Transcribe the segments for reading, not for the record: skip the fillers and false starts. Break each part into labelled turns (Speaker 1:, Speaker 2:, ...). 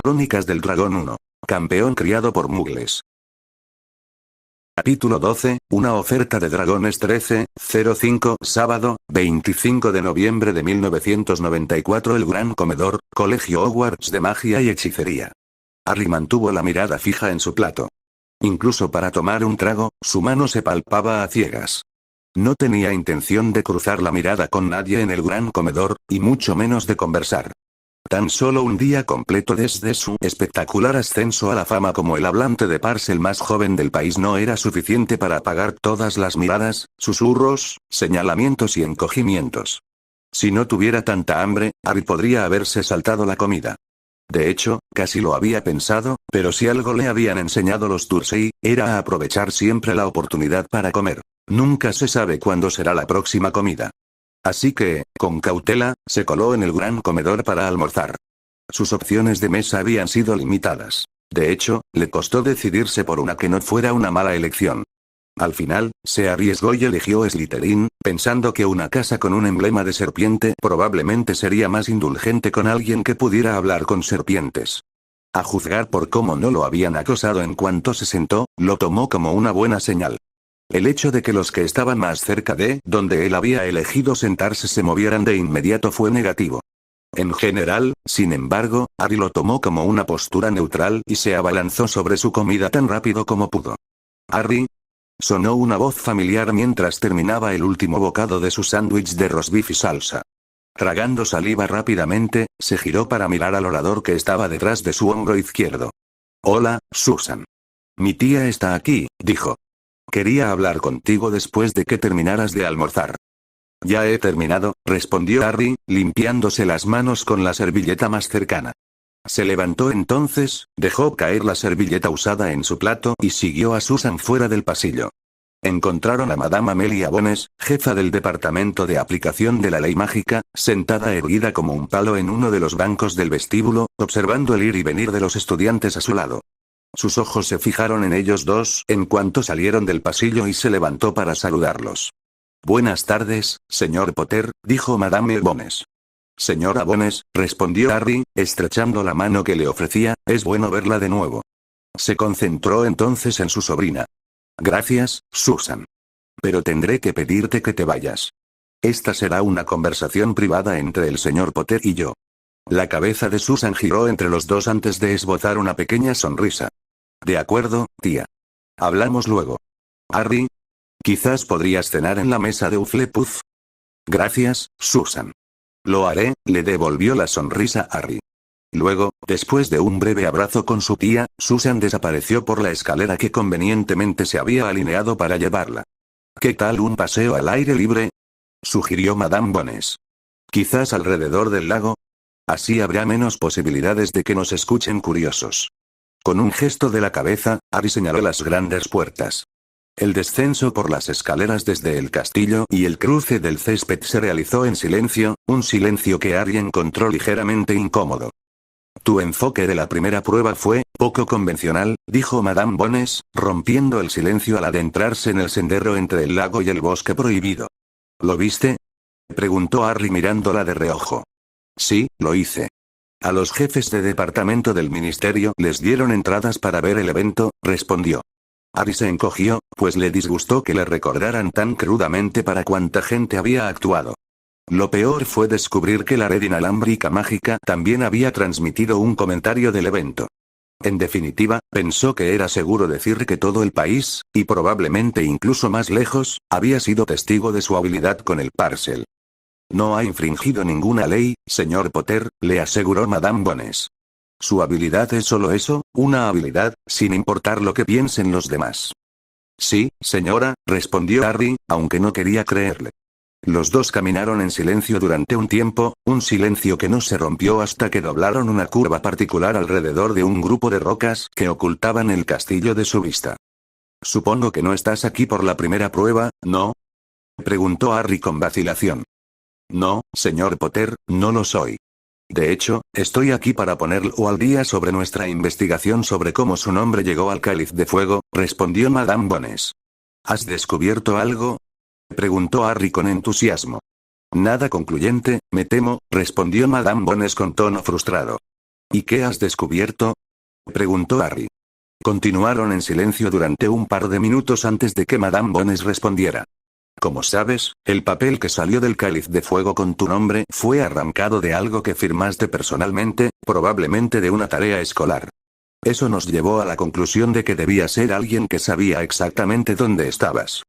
Speaker 1: Crónicas del Dragón 1. Campeón criado por Mugles. Capítulo 12, una oferta de dragones 13:05 sábado, 25 de noviembre de 1994. El Gran Comedor, Colegio Hogwarts de Magia y Hechicería. Harry mantuvo la mirada fija en su plato. Incluso para tomar un trago, su mano se palpaba a ciegas. No tenía intención de cruzar la mirada con nadie en el Gran Comedor, y mucho menos de conversar. Tan solo un día completo desde su espectacular ascenso a la fama como el hablante de Parcel más joven del país no era suficiente para apagar todas las miradas, susurros, señalamientos y encogimientos. Si no tuviera tanta hambre, Harry podría haberse saltado la comida. De hecho, casi lo había pensado, pero si algo le habían enseñado los Dursley, era a aprovechar siempre la oportunidad para comer. Nunca se sabe cuándo será la próxima comida. Así que, con cautela, se coló en el Gran Comedor para almorzar. Sus opciones de mesa habían sido limitadas. De hecho, le costó decidirse por una que no fuera una mala elección. Al final, se arriesgó y eligió Slytherin, pensando que una casa con un emblema de serpiente probablemente sería más indulgente con alguien que pudiera hablar con serpientes. A juzgar por cómo no lo habían acosado en cuanto se sentó, lo tomó como una buena señal. El hecho de que los que estaban más cerca de donde él había elegido sentarse se movieran de inmediato fue negativo. En general, sin embargo, Harry lo tomó como una postura neutral y se abalanzó sobre su comida tan rápido como pudo. «Harry», sonó una voz familiar mientras terminaba el último bocado de su sándwich de roast beef y salsa. Tragando saliva rápidamente, se giró para mirar al orador que estaba detrás de su hombro izquierdo. «Hola, Susan. Mi tía está aquí», dijo. «Quería hablar contigo después de que terminaras de almorzar». «Ya he terminado», respondió Harry, limpiándose las manos con la servilleta más cercana. Se levantó entonces, dejó caer la servilleta usada en su plato y siguió a Susan fuera del pasillo. Encontraron a Madame Amelia Bones, jefa del departamento de aplicación de la ley mágica, sentada erguida como un palo en uno de los bancos del vestíbulo, observando el ir y venir de los estudiantes a su lado. Sus ojos se fijaron en ellos dos en cuanto salieron del pasillo y se levantó para saludarlos. «Buenas tardes, señor Potter», dijo Madame Bones. «Señora Bones», respondió Harry, estrechando la mano que le ofrecía, «es bueno verla de nuevo». Se concentró entonces en su sobrina. «Gracias, Susan. Pero tendré que pedirte que te vayas. Esta será una conversación privada entre el señor Potter y yo». La cabeza de Susan giró entre los dos antes de esbozar una pequeña sonrisa. «De acuerdo, tía. Hablamos luego. Harry, quizás podrías cenar en la mesa de Hufflepuff». «Gracias, Susan. Lo haré», le devolvió la sonrisa Harry. Luego, después de un breve abrazo con su tía, Susan desapareció por la escalera que convenientemente se había alineado para llevarla. «¿Qué tal un paseo al aire libre?», sugirió Madame Bones. «Quizás alrededor del lago. Así habrá menos posibilidades de que nos escuchen curiosos». Con un gesto de la cabeza, Harry señaló las grandes puertas. El descenso por las escaleras desde el castillo y el cruce del césped se realizó en silencio, un silencio que Harry encontró ligeramente incómodo. «Tu enfoque de la primera prueba fue poco convencional», dijo Madame Bones, rompiendo el silencio al adentrarse en el sendero entre el lago y el bosque prohibido. «¿Lo viste?», preguntó Harry mirándola de reojo. «Sí, lo hice. A los jefes de departamento del ministerio les dieron entradas para ver el evento», respondió. Harry se encogió, pues le disgustó que le recordaran tan crudamente para cuánta gente había actuado. Lo peor fue descubrir que la red inalámbrica mágica también había transmitido un comentario del evento. En definitiva, pensó que era seguro decir que todo el país, y probablemente incluso más lejos, había sido testigo de su habilidad con el Parcel. «No ha infringido ninguna ley, señor Potter», le aseguró Madame Bones. «Su habilidad es solo eso, una habilidad, sin importar lo que piensen los demás». «Sí, señora», respondió Harry, aunque no quería creerle. Los dos caminaron en silencio durante un tiempo, un silencio que no se rompió hasta que doblaron una curva particular alrededor de un grupo de rocas que ocultaban el castillo de su vista. «Supongo que no estás aquí por la primera prueba, ¿no?», preguntó Harry con vacilación. «No, señor Potter, no lo soy. De hecho, estoy aquí para ponerlo al día sobre nuestra investigación sobre cómo su nombre llegó al Cáliz de Fuego», respondió Madame Bones. «¿Has descubierto algo?», preguntó Harry con entusiasmo. «Nada concluyente, me temo», respondió Madame Bones con tono frustrado. ¿Y qué has descubierto?, preguntó Harry. Continuaron en silencio durante un par de minutos antes de que Madame Bones respondiera. Como sabes, el papel que salió del cáliz de fuego con tu nombre fue arrancado de algo que firmaste personalmente, probablemente de una tarea escolar. Eso nos llevó a la conclusión de que debía ser alguien que sabía exactamente dónde estabas.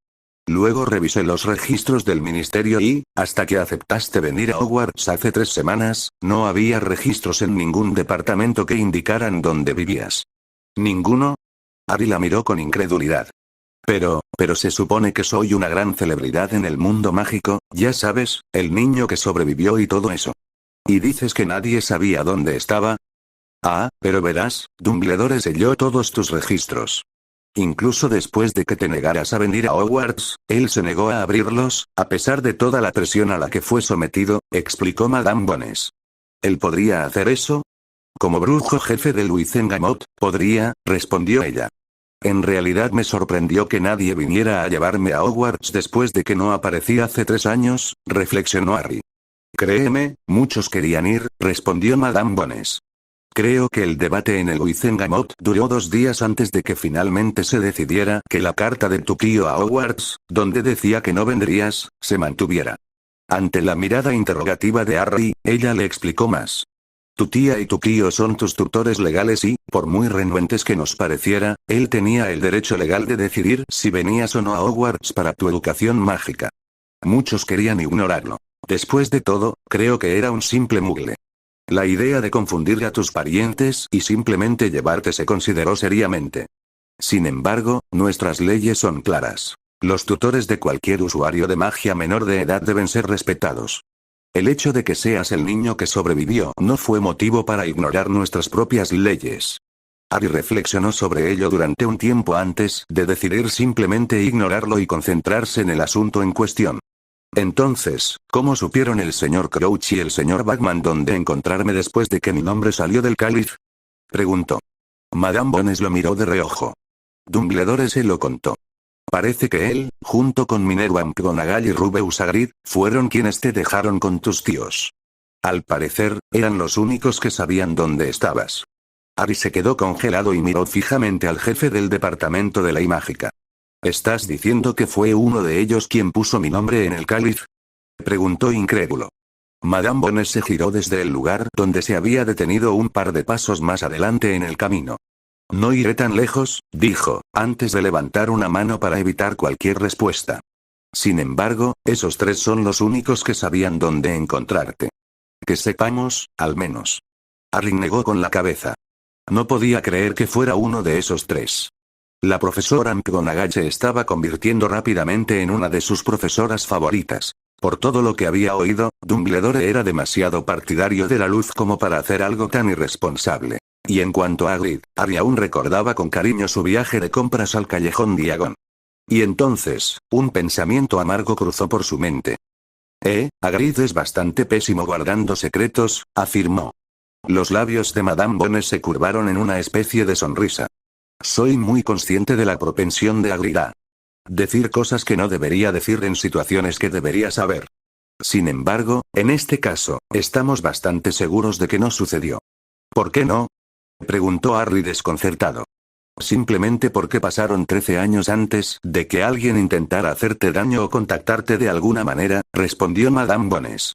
Speaker 1: Luego revisé los registros del ministerio y, hasta que aceptaste venir a Hogwarts hace 3 semanas, no había registros en ningún departamento que indicaran dónde vivías. ¿Ninguno? Harry la miró con incredulidad. Pero se supone que soy una gran celebridad en el mundo mágico, ya sabes, el niño que sobrevivió y todo eso. ¿Y dices que nadie sabía dónde estaba? Ah, pero verás, Dumbledore selló todos tus registros. Incluso después de que te negaras a venir a Hogwarts, él se negó a abrirlos, a pesar de toda la presión a la que fue sometido, explicó Madame Bones. ¿Él podría hacer eso? Como brujo jefe de Wizengamot, podría, respondió ella. En realidad me sorprendió que nadie viniera a llevarme a Hogwarts después de que no aparecí hace 3 años, reflexionó Harry. Créeme, muchos querían ir, respondió Madame Bones. Creo que el debate en el Wizengamot duró 2 días antes de que finalmente se decidiera que la carta de tu tío a Hogwarts, donde decía que no vendrías, se mantuviera. Ante la mirada interrogativa de Harry, ella le explicó más. Tu tía y tu tío son tus tutores legales y, por muy renuentes que nos pareciera, él tenía el derecho legal de decidir si venías o no a Hogwarts para tu educación mágica. Muchos querían ignorarlo. Después de todo, creo que era un simple mugle. La idea de confundir a tus parientes y simplemente llevarte se consideró seriamente. Sin embargo, nuestras leyes son claras. Los tutores de cualquier usuario de magia menor de edad deben ser respetados. El hecho de que seas el niño que sobrevivió no fue motivo para ignorar nuestras propias leyes. Harry reflexionó sobre ello durante un tiempo antes de decidir simplemente ignorarlo y concentrarse en el asunto en cuestión. Entonces, ¿cómo supieron el señor Crouch y el señor Bagman dónde encontrarme después de que mi nombre salió del cáliz?, preguntó. Madame Bones lo miró de reojo. Dumbledore se lo contó. Parece que él, junto con Minerva McGonagall y Rubeus Hagrid, fueron quienes te dejaron con tus tíos. Al parecer, eran los únicos que sabían dónde estabas. Harry se quedó congelado y miró fijamente al jefe del departamento de ley mágica. ¿Estás diciendo que fue uno de ellos quien puso mi nombre en el cáliz?, preguntó incrédulo. Madame Bones se giró desde el lugar donde se había detenido un par de pasos más adelante en el camino. No iré tan lejos, dijo, antes de levantar una mano para evitar cualquier respuesta. Sin embargo, esos 3 son los únicos que sabían dónde encontrarte. Que sepamos, al menos. Harry negó con la cabeza. No podía creer que fuera uno de esos 3. La profesora McGonagall se estaba convirtiendo rápidamente en una de sus profesoras favoritas. Por todo lo que había oído, Dumbledore era demasiado partidario de la luz como para hacer algo tan irresponsable. Y en cuanto a Hagrid, Harry aún recordaba con cariño su viaje de compras al callejón Diagon. Y entonces, un pensamiento amargo cruzó por su mente. Hagrid es bastante pésimo guardando secretos, afirmó. Los labios de Madame Bones se curvaron en una especie de sonrisa. Soy muy consciente de la propensión de Hagrid a decir cosas que no debería decir en situaciones que debería saber. Sin embargo, en este caso, estamos bastante seguros de que no sucedió. ¿Por qué no?, preguntó Harry desconcertado. Simplemente porque pasaron 13 años antes de que alguien intentara hacerte daño o contactarte de alguna manera, respondió Madame Bones.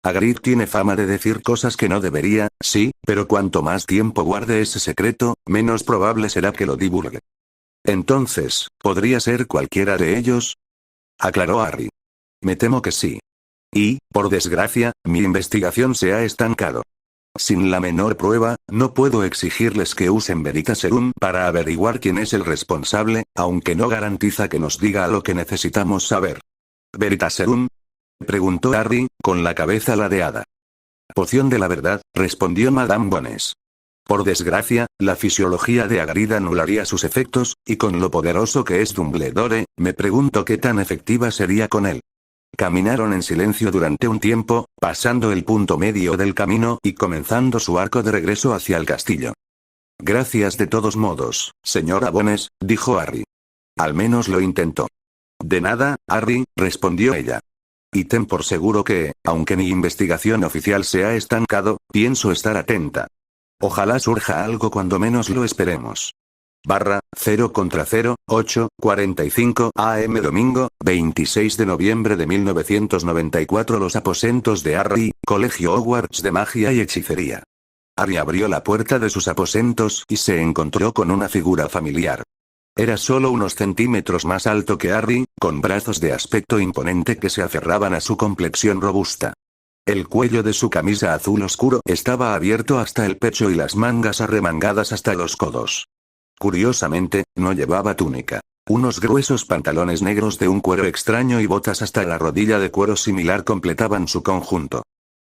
Speaker 1: Hagrid tiene fama de decir cosas que no debería, sí, pero cuanto más tiempo guarde ese secreto, menos probable será que lo divulgue. Entonces, ¿podría ser cualquiera de ellos?, aclaró Harry. Me temo que sí. Y, por desgracia, mi investigación se ha estancado. Sin la menor prueba, no puedo exigirles que usen Veritaserum para averiguar quién es el responsable, aunque no garantiza que nos diga lo que necesitamos saber. ¿Veritaserum?, preguntó Harry, con la cabeza ladeada. Poción de la verdad, respondió Madame Bones. Por desgracia, la fisiología de Hagrid anularía sus efectos, y con lo poderoso que es Dumbledore, me pregunto qué tan efectiva sería con él. Caminaron en silencio durante un tiempo, pasando el punto medio del camino y comenzando su arco de regreso hacia el castillo. Gracias de todos modos, señora Bones, dijo Harry. Al menos lo intentó. De nada, Harry, respondió ella. Y ten por seguro que, aunque mi investigación oficial se ha estancado, pienso estar atenta. Ojalá surja algo cuando menos lo esperemos. Barra, 0 contra 0, 8, 45 AM domingo, 26 de noviembre de 1994. Los aposentos de Harry, Colegio Hogwarts de Magia y Hechicería. Harry abrió la puerta de sus aposentos y se encontró con una figura familiar. Era solo unos centímetros más alto que Harry, con brazos de aspecto imponente que se aferraban a su complexión robusta. El cuello de su camisa azul oscuro estaba abierto hasta el pecho y las mangas arremangadas hasta los codos. Curiosamente, no llevaba túnica. Unos gruesos pantalones negros de un cuero extraño y botas hasta la rodilla de cuero similar completaban su conjunto.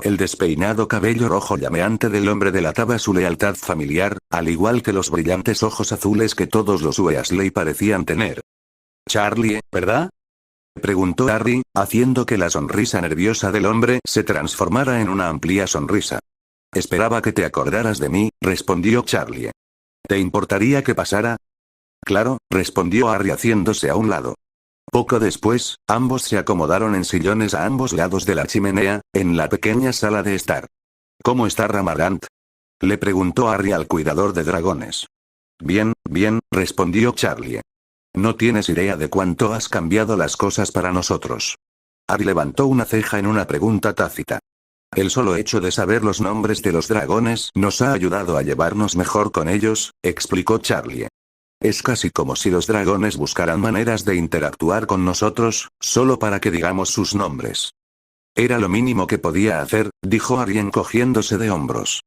Speaker 1: El despeinado cabello rojo llameante del hombre delataba su lealtad familiar, al igual que los brillantes ojos azules que todos los Weasley parecían tener. «Charlie, ¿verdad?», preguntó Harry, haciendo que la sonrisa nerviosa del hombre se transformara en una amplia sonrisa. «Esperaba que te acordaras de mí», respondió Charlie. «¿Te importaría que pasara?» «Claro», respondió Harry haciéndose a un lado. Poco después, ambos se acomodaron en sillones a ambos lados de la chimenea, en la pequeña sala de estar. «¿Cómo está Ramarant?», le preguntó Harry al cuidador de dragones. «Bien, bien», respondió Charlie. «No tienes idea de cuánto has cambiado las cosas para nosotros». Harry levantó una ceja en una pregunta tácita. «El solo hecho de saber los nombres de los dragones nos ha ayudado a llevarnos mejor con ellos», explicó Charlie. «Es casi como si los dragones buscaran maneras de interactuar con nosotros, solo para que digamos sus nombres». «Era lo mínimo que podía hacer», dijo Harry encogiéndose de hombros.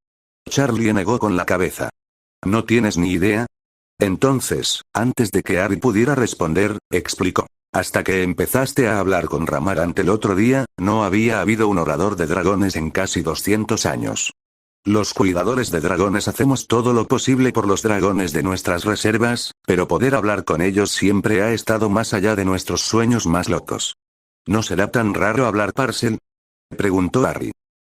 Speaker 1: Charlie negó con la cabeza. «¿No tienes ni idea?». Entonces, antes de que Harry pudiera responder, explicó. «Hasta que empezaste a hablar con Ramarant el otro día, no había habido un orador de dragones en casi 200 años. Los cuidadores de dragones hacemos todo lo posible por los dragones de nuestras reservas, pero poder hablar con ellos siempre ha estado más allá de nuestros sueños más locos». «¿No será tan raro hablar Parcel?», preguntó Harry.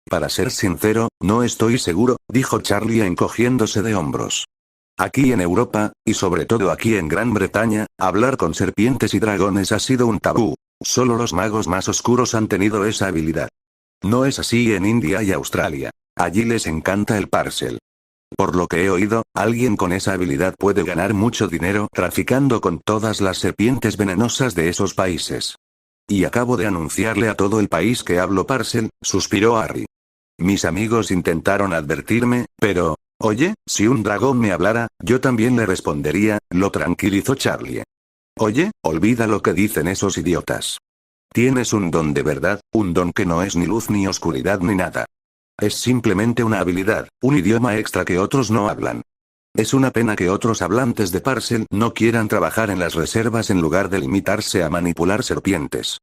Speaker 1: «Para ser sincero, no estoy seguro», dijo Charlie encogiéndose de hombros. «Aquí en Europa, y sobre todo aquí en Gran Bretaña, hablar con serpientes y dragones ha sido un tabú. Solo los magos más oscuros han tenido esa habilidad. No es así en India y Australia. Allí les encanta el Parcel. Por lo que he oído, alguien con esa habilidad puede ganar mucho dinero traficando con todas las serpientes venenosas de esos países. Y acabo de anunciarle a todo el país que hablo Parcel», suspiró Harry. «Mis amigos intentaron advertirme, pero... Oye, si un dragón me hablara, yo también le respondería», lo tranquilizó Charlie. «Oye, olvida lo que dicen esos idiotas. Tienes un don de verdad, un don que no es ni luz ni oscuridad ni nada. Es simplemente una habilidad, un idioma extra que otros no hablan. Es una pena que otros hablantes de Parcel no quieran trabajar en las reservas en lugar de limitarse a manipular serpientes».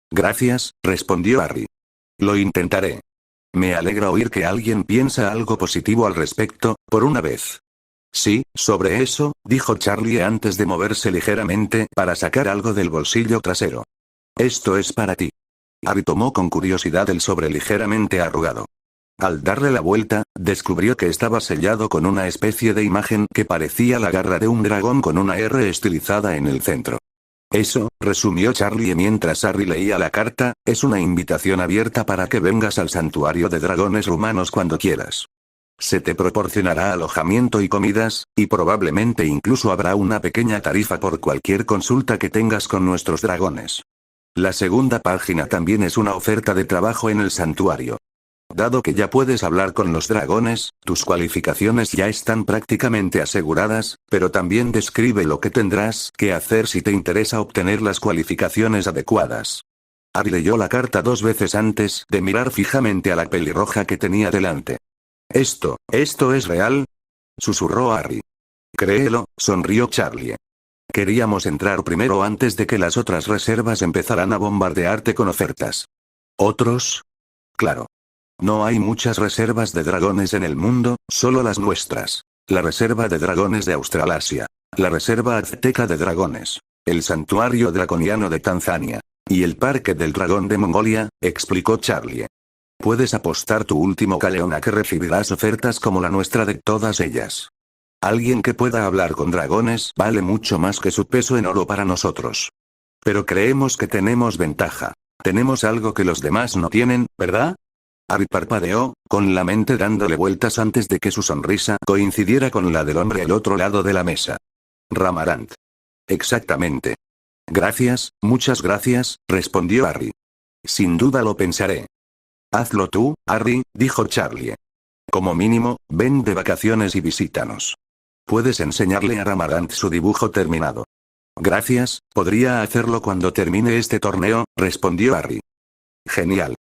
Speaker 1: «Gracias», respondió Harry. «Lo intentaré. Me alegra oír que alguien piensa algo positivo al respecto, por una vez». «Sí, sobre eso», dijo Charlie antes de moverse ligeramente para sacar algo del bolsillo trasero. «Esto es para ti». Harry tomó con curiosidad el sobre ligeramente arrugado. Al darle la vuelta, descubrió que estaba sellado con una especie de imagen que parecía la garra de un dragón con una R estilizada en el centro. «Eso», resumió Charlie mientras Harry leía la carta, «es una invitación abierta para que vengas al santuario de dragones rumanos cuando quieras. Se te proporcionará alojamiento y comidas, y probablemente incluso habrá una pequeña tarifa por cualquier consulta que tengas con nuestros dragones». La segunda página también es una oferta de trabajo en el santuario. Dado que ya puedes hablar con los dragones, tus cualificaciones ya están prácticamente aseguradas, pero también describe lo que tendrás que hacer si te interesa obtener las cualificaciones adecuadas. Harry leyó la carta 2 veces antes de mirar fijamente a la pelirroja que tenía delante. ¿Esto es real?», susurró Harry. «Créelo», sonrió Charlie. «Queríamos entrar primero antes de que las otras reservas empezaran a bombardearte con ofertas». «¿Otros?». «Claro. No hay muchas reservas de dragones en el mundo, solo las nuestras. La reserva de dragones de Australasia. La reserva azteca de dragones. El santuario draconiano de Tanzania. Y el parque del dragón de Mongolia», explicó Charlie. «Puedes apostar tu último galeón a que recibirás ofertas como la nuestra de todas ellas. Alguien que pueda hablar con dragones vale mucho más que su peso en oro para nosotros. Pero creemos que tenemos ventaja. Tenemos algo que los demás no tienen, ¿verdad?». Harry parpadeó, con la mente dándole vueltas antes de que su sonrisa coincidiera con la del hombre al otro lado de la mesa. Ramarant. Exactamente. Gracias, muchas gracias, respondió Harry. Sin duda lo pensaré. Hazlo tú, Harry, dijo Charlie. Como mínimo, ven de vacaciones y visítanos. Puedes enseñarle a Ramarant su dibujo terminado. Gracias, podría hacerlo cuando termine este torneo, respondió Harry. Genial.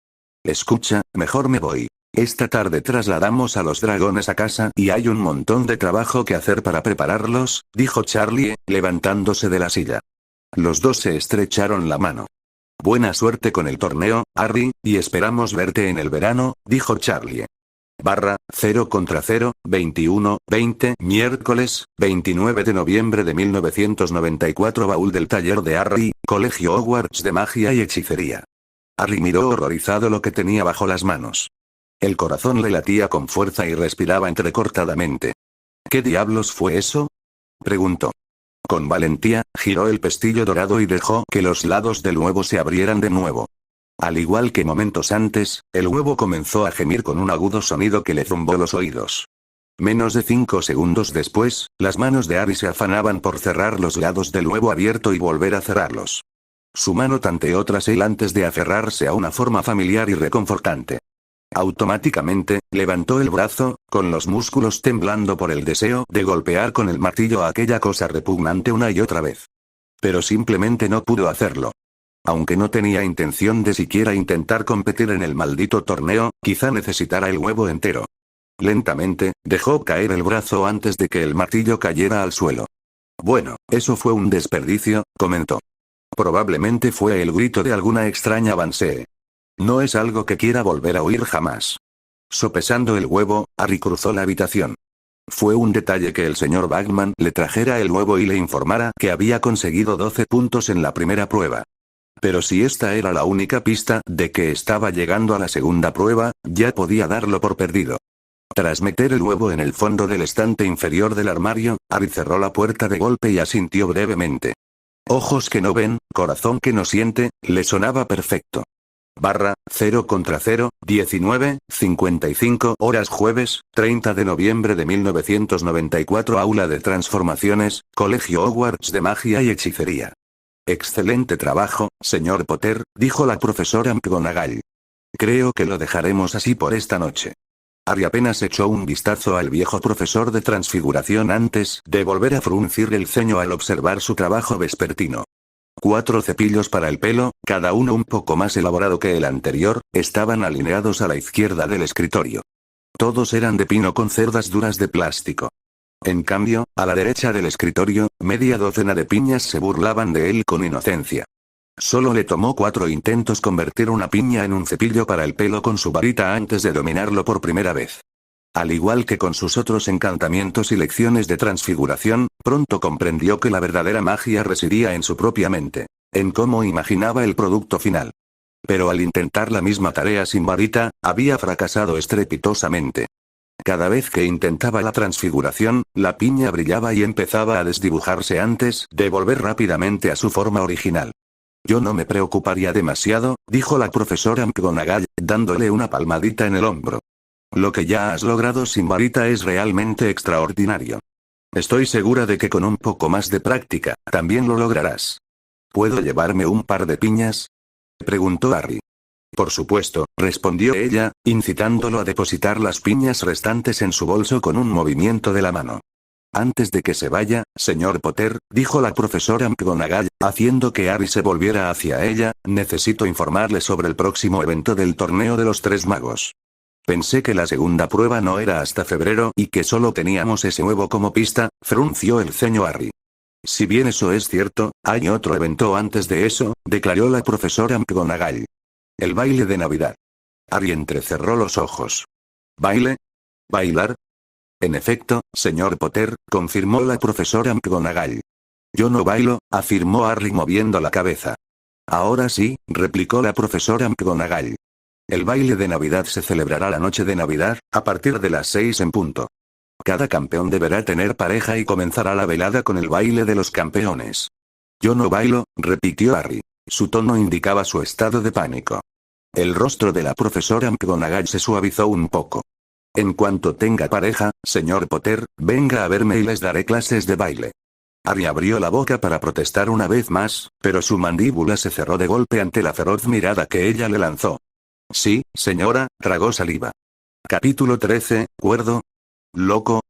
Speaker 1: Escucha, mejor me voy. Esta tarde trasladamos a los dragones a casa y hay un montón de trabajo que hacer para prepararlos, dijo Charlie, levantándose de la silla. Los dos se estrecharon la mano. Buena suerte con el torneo, Harry, y esperamos verte en el verano, dijo Charlie. 0 contra 0, 21, 20, miércoles, 29 de noviembre de 1994. Baúl del taller de Harry, Colegio Hogwarts de Magia y Hechicería. Harry miró horrorizado lo que tenía bajo las manos. El corazón le latía con fuerza y respiraba entrecortadamente. ¿Qué diablos fue eso?, preguntó. Con valentía, giró el pestillo dorado y dejó que los lados del huevo se abrieran de nuevo. Al igual que momentos antes, el huevo comenzó a gemir con un agudo sonido que le zumbó los oídos. Menos de 5 segundos después, las manos de Harry se afanaban por cerrar los lados del huevo abierto y volver a cerrarlos. Su mano tanteó tras él antes de aferrarse a una forma familiar y reconfortante. Automáticamente, levantó el brazo, con los músculos temblando por el deseo de golpear con el martillo a aquella cosa repugnante una y otra vez. Pero simplemente no pudo hacerlo. Aunque no tenía intención de siquiera intentar competir en el maldito torneo, quizá necesitara el huevo entero. Lentamente, dejó caer el brazo antes de que el martillo cayera al suelo. Bueno, eso fue un desperdicio, comentó. Probablemente fue el grito de alguna extraña Bansee. No es algo que quiera volver a oír jamás. Sopesando el huevo, Harry cruzó la habitación. Fue un detalle que el señor Bagman le trajera el huevo y le informara que había conseguido 12 puntos en la primera prueba. Pero si esta era la única pista de que estaba llegando a la segunda prueba, ya podía darlo por perdido. Tras meter el huevo en el fondo del estante inferior del armario, Harry cerró la puerta de golpe y asintió brevemente. Ojos que no ven, corazón que no siente, le sonaba perfecto. 0 contra 0, 19, 55 horas jueves, 30 de noviembre de 1994. Aula de transformaciones, Colegio Hogwarts de Magia y Hechicería. Excelente trabajo, señor Potter, dijo la profesora McGonagall. Creo que lo dejaremos así por esta noche. Harry apenas echó un vistazo al viejo profesor de transfiguración antes de volver a fruncir el ceño al observar su trabajo vespertino. 4 cepillos para el pelo, cada uno un poco más elaborado que el anterior, estaban alineados a la izquierda del escritorio. Todos eran de pino con cerdas duras de plástico. En cambio, a la derecha del escritorio, media docena de piñas se burlaban de él con inocencia. Solo le tomó 4 intentos convertir una piña en un cepillo para el pelo con su varita antes de dominarlo por primera vez. Al igual que con sus otros encantamientos y lecciones de transfiguración, pronto comprendió que la verdadera magia residía en su propia mente, en cómo imaginaba el producto final. Pero al intentar la misma tarea sin varita, había fracasado estrepitosamente. Cada vez que intentaba la transfiguración, la piña brillaba y empezaba a desdibujarse antes de volver rápidamente a su forma original. Yo no me preocuparía demasiado, dijo la profesora McGonagall, dándole una palmadita en el hombro. Lo que ya has logrado sin varita es realmente extraordinario. Estoy segura de que con un poco más de práctica, también lo lograrás. ¿Puedo llevarme un par de piñas?, preguntó Harry. Por supuesto, respondió ella, incitándolo a depositar las piñas restantes en su bolso con un movimiento de la mano. Antes de que se vaya, señor Potter, dijo la profesora McGonagall, haciendo que Harry se volviera hacia ella, necesito informarle sobre el próximo evento del torneo de los 3 magos. Pensé que la segunda prueba no era hasta febrero y que solo teníamos ese huevo como pista, frunció el ceño Harry. Si bien eso es cierto, hay otro evento antes de eso, declaró la profesora McGonagall. El baile de Navidad. Harry entrecerró los ojos. ¿Baile? ¿Bailar? En efecto, señor Potter, confirmó la profesora McGonagall. Yo no bailo, afirmó Harry moviendo la cabeza. Ahora sí, replicó la profesora McGonagall. El baile de Navidad se celebrará la noche de Navidad, a partir de las 6 en punto. Cada campeón deberá tener pareja y comenzará la velada con el baile de los campeones. Yo no bailo, repitió Harry. Su tono indicaba su estado de pánico. El rostro de la profesora McGonagall se suavizó un poco. En cuanto tenga pareja, señor Potter, venga a verme y les daré clases de baile. Harry abrió la boca para protestar una vez más, pero su mandíbula se cerró de golpe ante la feroz mirada que ella le lanzó. Sí, señora, tragó saliva. Capítulo 13, ¿cuerdo? ¿Loco?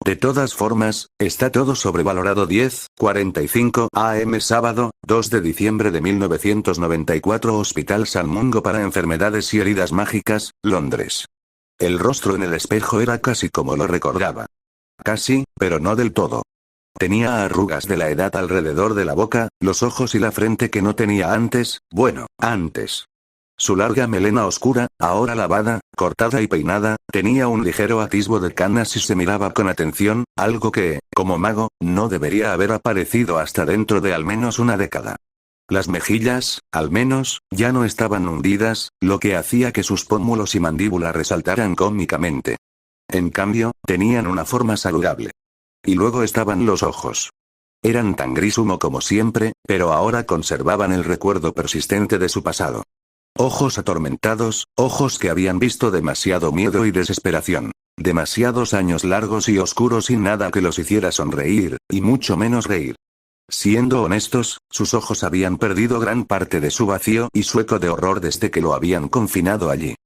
Speaker 1: De todas formas, está todo sobrevalorado. 10:45 am sábado, 2 de diciembre de 1994. Hospital San Mungo para enfermedades y heridas mágicas, Londres. El rostro en el espejo era casi como lo recordaba. Casi, pero no del todo. Tenía arrugas de la edad alrededor de la boca, los ojos y la frente que no tenía antes, bueno, antes. Su larga melena oscura, ahora lavada, cortada y peinada, tenía un ligero atisbo de canas y se miraba con atención, algo que, como mago, no debería haber aparecido hasta dentro de al menos una década. Las mejillas, al menos, ya no estaban hundidas, lo que hacía que sus pómulos y mandíbula resaltaran cómicamente. En cambio, tenían una forma saludable. Y luego estaban los ojos. Eran tan gris humo como siempre, pero ahora conservaban el recuerdo persistente de su pasado. Ojos atormentados, ojos que habían visto demasiado miedo y desesperación. Demasiados años largos y oscuros sin nada que los hiciera sonreír, y mucho menos reír. Siendo honestos, sus ojos habían perdido gran parte de su vacío y su eco de horror desde que lo habían confinado allí.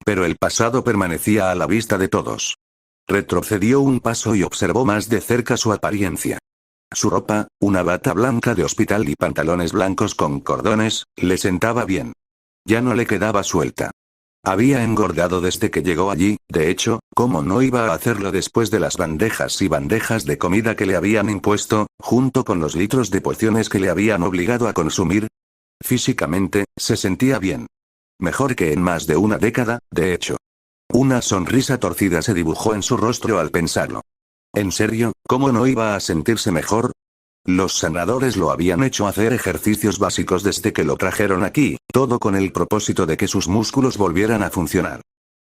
Speaker 1: Pero el pasado permanecía a la vista de todos. Retrocedió un paso y observó más de cerca su apariencia. Su ropa, una bata blanca de hospital y pantalones blancos con cordones, le sentaba bien. Ya no le quedaba suelta. Había engordado desde que llegó allí, de hecho, ¿cómo no iba a hacerlo después de las bandejas y bandejas de comida que le habían impuesto, junto con los litros de pociones que le habían obligado a consumir? Físicamente, se sentía bien. Mejor que en más de una década, de hecho. Una sonrisa torcida se dibujó en su rostro al pensarlo. ¿En serio, cómo no iba a sentirse mejor? Los sanadores lo habían hecho hacer ejercicios básicos desde que lo trajeron aquí, todo con el propósito de que sus músculos volvieran a funcionar.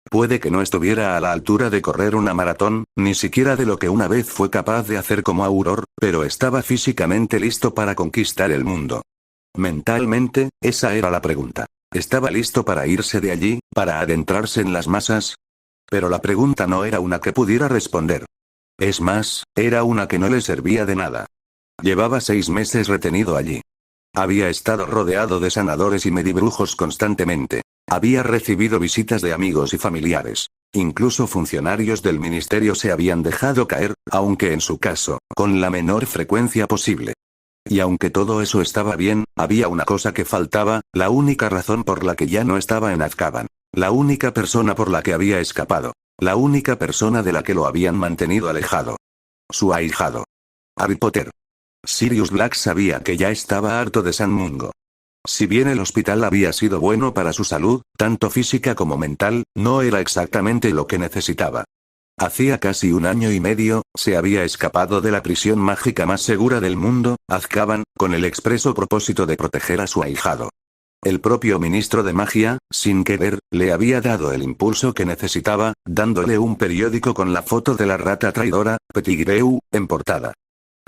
Speaker 1: Puede que no estuviera a la altura de correr una maratón, ni siquiera de lo que una vez fue capaz de hacer como Auror, pero estaba físicamente listo para conquistar el mundo. Mentalmente, esa era la pregunta. ¿Estaba listo para irse de allí, para adentrarse en las masas? Pero la pregunta no era una que pudiera responder. Es más, era una que no le servía de nada. Llevaba 6 meses retenido allí. Había estado rodeado de sanadores y medibrujos constantemente. Había recibido visitas de amigos y familiares. Incluso funcionarios del ministerio se habían dejado caer, aunque en su caso, con la menor frecuencia posible. Y aunque todo eso estaba bien, había una cosa que faltaba, la única razón por la que ya no estaba en Azkaban. La única persona por la que había escapado. La única persona de la que lo habían mantenido alejado. Su ahijado. Harry Potter. Sirius Black sabía que ya estaba harto de San Mungo. Si bien el hospital había sido bueno para su salud, tanto física como mental, no era exactamente lo que necesitaba. Hacía casi 1 año y medio, se había escapado de la prisión mágica más segura del mundo, Azkaban, con el expreso propósito de proteger a su ahijado. El propio ministro de magia, sin querer, le había dado el impulso que necesitaba, dándole un periódico con la foto de la rata traidora, Pettigrew, en portada.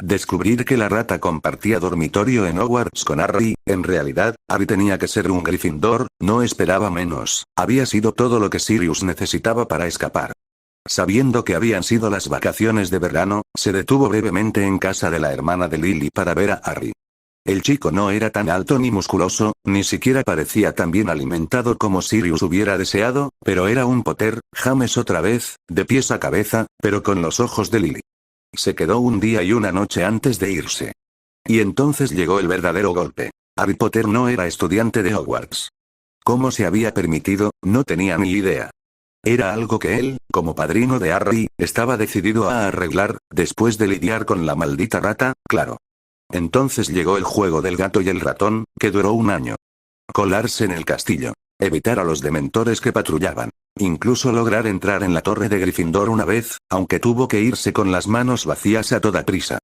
Speaker 1: Descubrir que la rata compartía dormitorio en Hogwarts con Harry, en realidad, Harry tenía que ser un Gryffindor, no esperaba menos, había sido todo lo que Sirius necesitaba para escapar. Sabiendo que habían sido las vacaciones de verano, se detuvo brevemente en casa de la hermana de Lily para ver a Harry. El chico no era tan alto ni musculoso, ni siquiera parecía tan bien alimentado como Sirius hubiera deseado, pero era un Potter, James otra vez, de pies a cabeza, pero con los ojos de Lily. Se quedó un día y una noche antes de irse. Y entonces llegó el verdadero golpe. Harry Potter no era estudiante de Hogwarts. ¿Cómo se había permitido? No tenía ni idea. Era algo que él, como padrino de Harry, estaba decidido a arreglar, después de lidiar con la maldita rata, claro. Entonces llegó el juego del gato y el ratón, que duró 1 año. Colarse en el castillo. Evitar a los dementores que patrullaban. Incluso lograr entrar en la torre de Gryffindor una vez, aunque tuvo que irse con las manos vacías a toda prisa.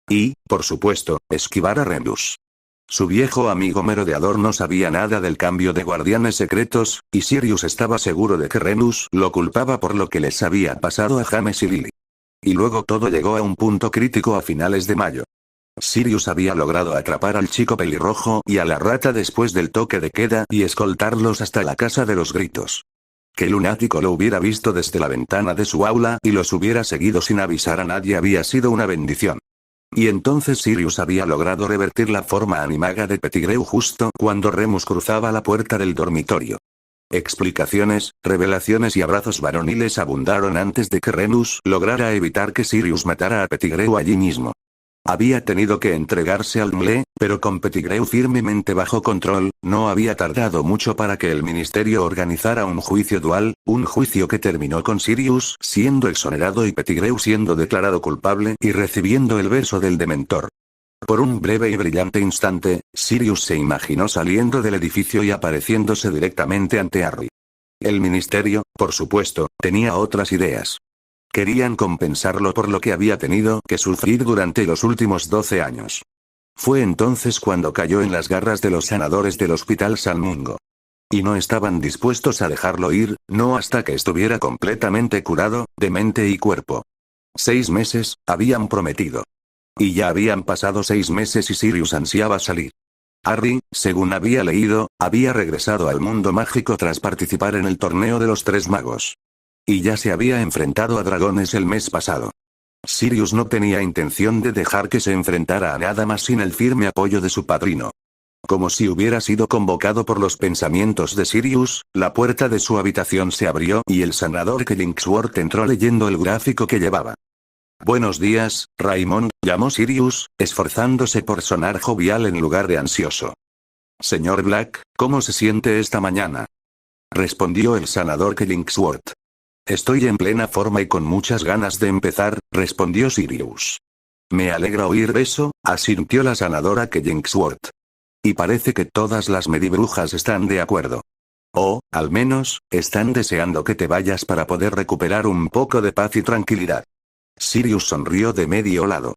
Speaker 1: Y, por supuesto, esquivar a Remus. Su viejo amigo merodeador no sabía nada del cambio de guardianes secretos, y Sirius estaba seguro de que Remus lo culpaba por lo que les había pasado a James y Lily. Y luego todo llegó a un punto crítico a finales de mayo. Sirius había logrado atrapar al chico pelirrojo y a la rata después del toque de queda y escoltarlos hasta la casa de los gritos. Que el lunático lo hubiera visto desde la ventana de su aula y los hubiera seguido sin avisar a nadie había sido una bendición. Y entonces Sirius había logrado revertir la forma animaga de Pettigrew justo cuando Remus cruzaba la puerta del dormitorio. Explicaciones, revelaciones y abrazos varoniles abundaron antes de que Remus lograra evitar que Sirius matara a Pettigrew allí mismo. Había tenido que entregarse al Mle, pero con Pettigrew firmemente bajo control, no había tardado mucho para que el ministerio organizara un juicio dual, un juicio que terminó con Sirius siendo exonerado y Pettigrew siendo declarado culpable y recibiendo el beso del dementor. Por un breve y brillante instante, Sirius se imaginó saliendo del edificio y apareciéndose directamente ante Harry. El ministerio, por supuesto, tenía otras ideas. Querían compensarlo por lo que había tenido que sufrir durante los últimos 12 años. Fue entonces cuando cayó en las garras de los sanadores del Hospital San Mungo. Y no estaban dispuestos a dejarlo ir, no hasta que estuviera completamente curado, de mente y cuerpo. 6 meses, habían prometido. Y ya habían pasado 6 meses y Sirius ansiaba salir. Harry, según había leído, había regresado al mundo mágico tras participar en el torneo de los 3 magos. Y ya se había enfrentado a dragones el mes pasado. Sirius no tenía intención de dejar que se enfrentara a nada más sin el firme apoyo de su padrino. Como si hubiera sido convocado por los pensamientos de Sirius, la puerta de su habitación se abrió y el sanador Killingsworth entró leyendo el gráfico que llevaba. «Buenos días, Raymond», llamó Sirius, esforzándose por sonar jovial en lugar de ansioso. «Señor Black, ¿cómo se siente esta mañana?», respondió el sanador Killingsworth. «Estoy en plena forma y con muchas ganas de empezar», respondió Sirius. «Me alegra oír eso», asintió la sanadora Killingsworth. «Y parece que todas las medibrujas están de acuerdo. O, al menos, están deseando que te vayas para poder recuperar un poco de paz y tranquilidad». Sirius sonrió de medio lado.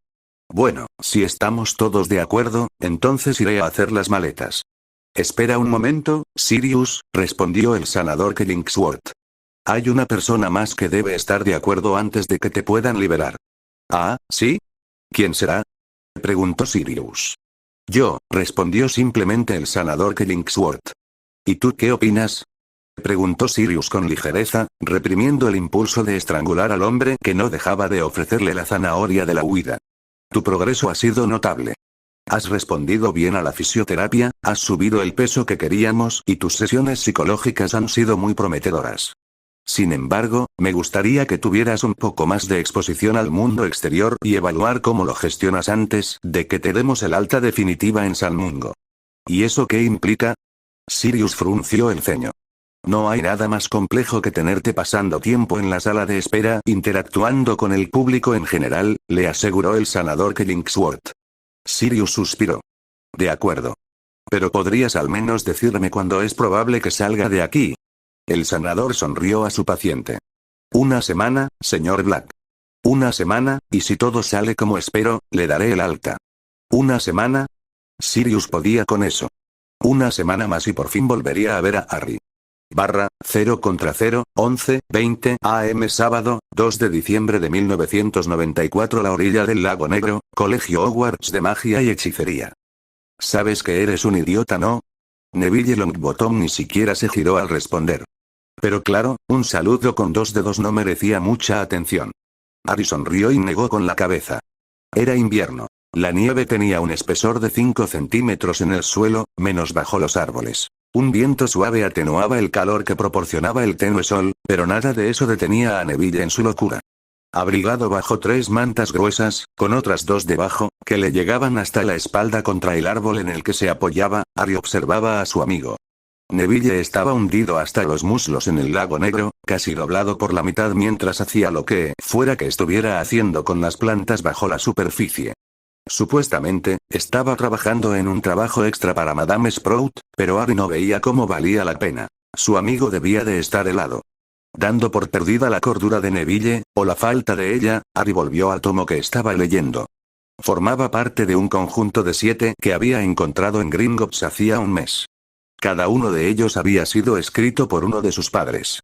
Speaker 1: «Bueno, si estamos todos de acuerdo, entonces iré a hacer las maletas». «Espera un momento, Sirius», respondió el sanador Killingsworth. «Hay una persona más que debe estar de acuerdo antes de que te puedan liberar». «Ah, ¿sí? ¿Quién será?», preguntó Sirius. «Yo», respondió simplemente el sanador Killingsworth. «¿Y tú qué opinas?», preguntó Sirius con ligereza, reprimiendo el impulso de estrangular al hombre que no dejaba de ofrecerle la zanahoria de la huida. «Tu progreso ha sido notable. Has respondido bien a la fisioterapia, has subido el peso que queríamos y tus sesiones psicológicas han sido muy prometedoras. Sin embargo, me gustaría que tuvieras un poco más de exposición al mundo exterior y evaluar cómo lo gestionas antes de que te demos el alta definitiva en San Mungo». «¿Y eso qué implica?», Sirius frunció el ceño. «No hay nada más complejo que tenerte pasando tiempo en la sala de espera interactuando con el público en general», le aseguró el sanador Killingsworth. Sirius suspiró. «De acuerdo. Pero podrías al menos decirme cuándo es probable que salga de aquí». El sanador sonrió a su paciente. «Una semana, señor Black. Una semana, y si todo sale como espero, le daré el alta». «¿Una semana?». Sirius podía con eso. Una semana más y por fin volvería a ver a Harry. 0 contra 0, 11:20 am sábado, 2 de diciembre de 1994 La orilla del lago Negro, Colegio Hogwarts de Magia y Hechicería. «Sabes que eres un idiota, ¿no?». Neville Longbottom ni siquiera se giró al responder. Pero claro, un saludo con 2 dedos no merecía mucha atención. Harry sonrió y negó con la cabeza. Era invierno. La nieve tenía un espesor de 5 centímetros en el suelo, menos bajo los árboles. Un viento suave atenuaba el calor que proporcionaba el tenue sol, pero nada de eso detenía a Neville en su locura. Abrigado bajo 3 mantas gruesas, con otras 2 debajo, que le llegaban hasta la espalda contra el árbol en el que se apoyaba, Harry observaba a su amigo. Neville estaba hundido hasta los muslos en el lago negro, casi doblado por la mitad mientras hacía lo que fuera que estuviera haciendo con las plantas bajo la superficie. Supuestamente, estaba trabajando en un trabajo extra para Madame Sprout, pero Harry no veía cómo valía la pena. Su amigo debía de estar helado. Dando por perdida la cordura de Neville, o la falta de ella, Harry volvió al tomo que estaba leyendo. Formaba parte de un conjunto de 7 que había encontrado en Gringotts hacía un mes. Cada uno de ellos había sido escrito por uno de sus padres.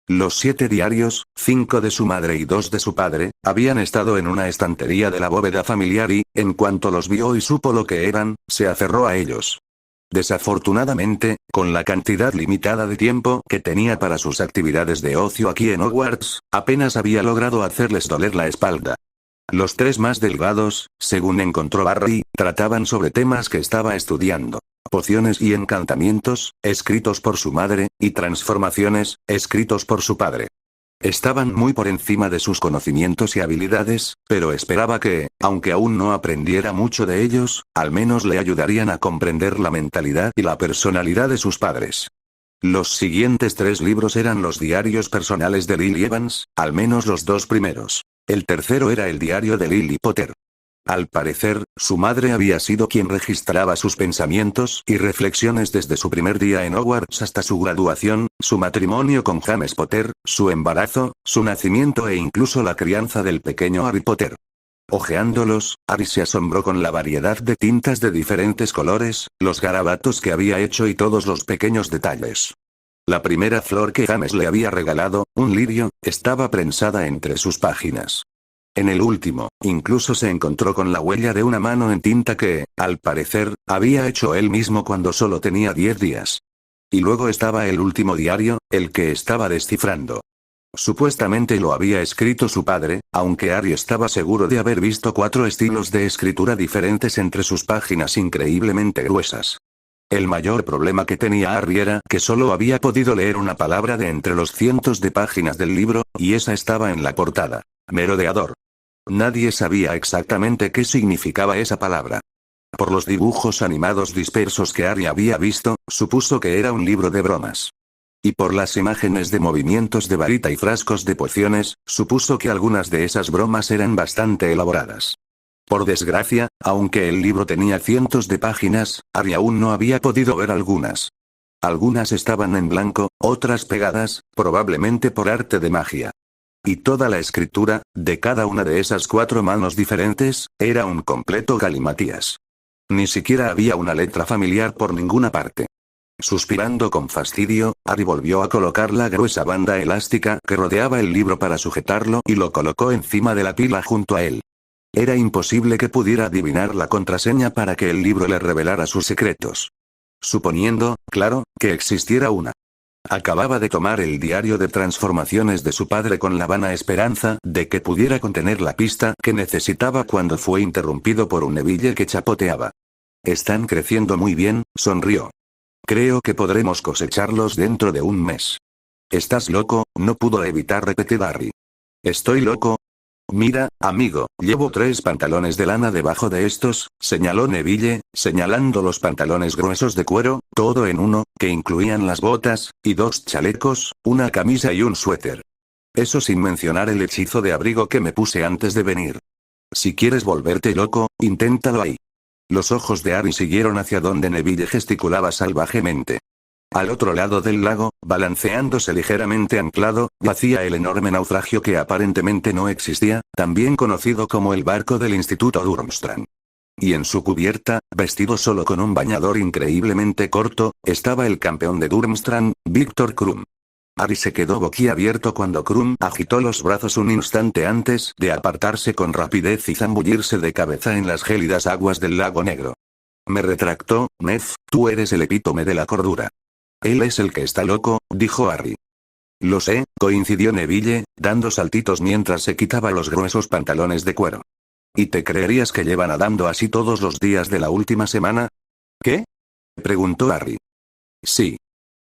Speaker 1: Los 7 diarios, 5 de su madre y 2 de su padre, habían estado en una estantería de la bóveda familiar y, en cuanto los vio y supo lo que eran, se aferró a ellos. Desafortunadamente, con la cantidad limitada de tiempo que tenía para sus actividades de ocio aquí en Hogwarts, apenas había logrado hacerles doler la espalda. Los 3 más delgados, según encontró Harry, trataban sobre temas que estaba estudiando. Pociones y encantamientos, escritos por su madre, y transformaciones, escritos por su padre. Estaban muy por encima de sus conocimientos y habilidades, pero esperaba que, aunque aún no aprendiera mucho de ellos, al menos le ayudarían a comprender la mentalidad y la personalidad de sus padres. Los siguientes 3 libros eran los diarios personales de Lily Evans, al menos los 2 primeros. El tercero era el diario de Lily Potter. Al parecer, su madre había sido quien registraba sus pensamientos y reflexiones desde su primer día en Hogwarts hasta su graduación, su matrimonio con James Potter, su embarazo, su nacimiento e incluso la crianza del pequeño Harry Potter. Hojeándolos, Harry se asombró con la variedad de tintas de diferentes colores, los garabatos que había hecho y todos los pequeños detalles. La primera flor que James le había regalado, un lirio, estaba prensada entre sus páginas. En el último, incluso se encontró con la huella de una mano en tinta que, al parecer, había hecho él mismo cuando solo tenía 10 días. Y luego estaba el último diario, el que estaba descifrando. Supuestamente lo había escrito su padre, aunque Harry estaba seguro de haber visto 4 estilos de escritura diferentes entre sus páginas increíblemente gruesas. El mayor problema que tenía Harry era que solo había podido leer una palabra de entre los cientos de páginas del libro, y esa estaba en la portada. Merodeador. Nadie sabía exactamente qué significaba esa palabra. Por los dibujos animados dispersos que Harry había visto, supuso que era un libro de bromas. Y por las imágenes de movimientos de varita y frascos de pociones, supuso que algunas de esas bromas eran bastante elaboradas. Por desgracia, aunque el libro tenía cientos de páginas, Harry aún no había podido ver algunas. Algunas estaban en blanco, otras pegadas, probablemente por arte de magia. Y toda la escritura, de cada una de esas 4 manos diferentes, era un completo galimatías. Ni siquiera había una letra familiar por ninguna parte. Suspirando con fastidio, Harry volvió a colocar la gruesa banda elástica que rodeaba el libro para sujetarlo y lo colocó encima de la pila junto a él. Era imposible que pudiera adivinar la contraseña para que el libro le revelara sus secretos. Suponiendo, claro, que existiera una. Acababa de tomar el diario de transformaciones de su padre con la vana esperanza de que pudiera contener la pista que necesitaba cuando fue interrumpido por un Neville que chapoteaba. Están creciendo muy bien, sonrió. Creo que podremos cosecharlos dentro de un mes. ¿Estás loco? No pudo evitar repetir Harry. ¿Estoy loco? Mira, amigo, llevo 3 pantalones de lana debajo de estos, señaló Neville, señalando los pantalones gruesos de cuero, todo en uno, que incluían las botas, y 2 chalecos, una camisa y un suéter. Eso sin mencionar el hechizo de abrigo que me puse antes de venir. Si quieres volverte loco, inténtalo ahí. Los ojos de Harry siguieron hacia donde Neville gesticulaba salvajemente. Al otro lado del lago, balanceándose ligeramente anclado, yacía el enorme naufragio que aparentemente no existía, también conocido como el barco del Instituto Durmstrang. Y en su cubierta, vestido solo con un bañador increíblemente corto, estaba el campeón de Durmstrang, Víctor Krum. Harry se quedó boquiabierto cuando Krum agitó los brazos un instante antes de apartarse con rapidez y zambullirse de cabeza en las gélidas aguas del lago negro. Me retractó, Ned, tú eres el epítome de la cordura. Él es el que está loco, dijo Harry. Lo sé, coincidió Neville, dando saltitos mientras se quitaba los gruesos pantalones de cuero. ¿Y te creerías que lleva nadando así todos los días de la última semana? ¿Qué? Preguntó Harry. Sí.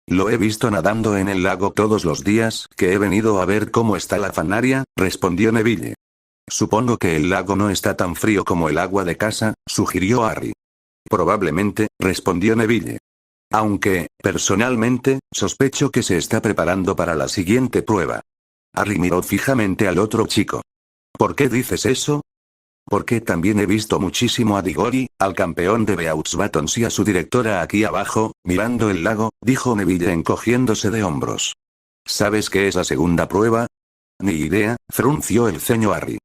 Speaker 1: Lo he visto nadando en el lago todos los días que he venido a ver cómo está la Fanaria, respondió Neville. Supongo que el lago no está tan frío como el agua de casa, sugirió Harry. Probablemente, respondió Neville. Aunque, personalmente, sospecho que se está preparando para la siguiente prueba. Harry miró fijamente al otro chico. ¿Por qué dices eso? Porque también he visto muchísimo a Diggory, al campeón de Beaux Batons y a su directora aquí abajo, mirando el lago, dijo Neville encogiéndose de hombros. ¿Sabes qué es la segunda prueba? Ni idea, frunció el ceño Harry.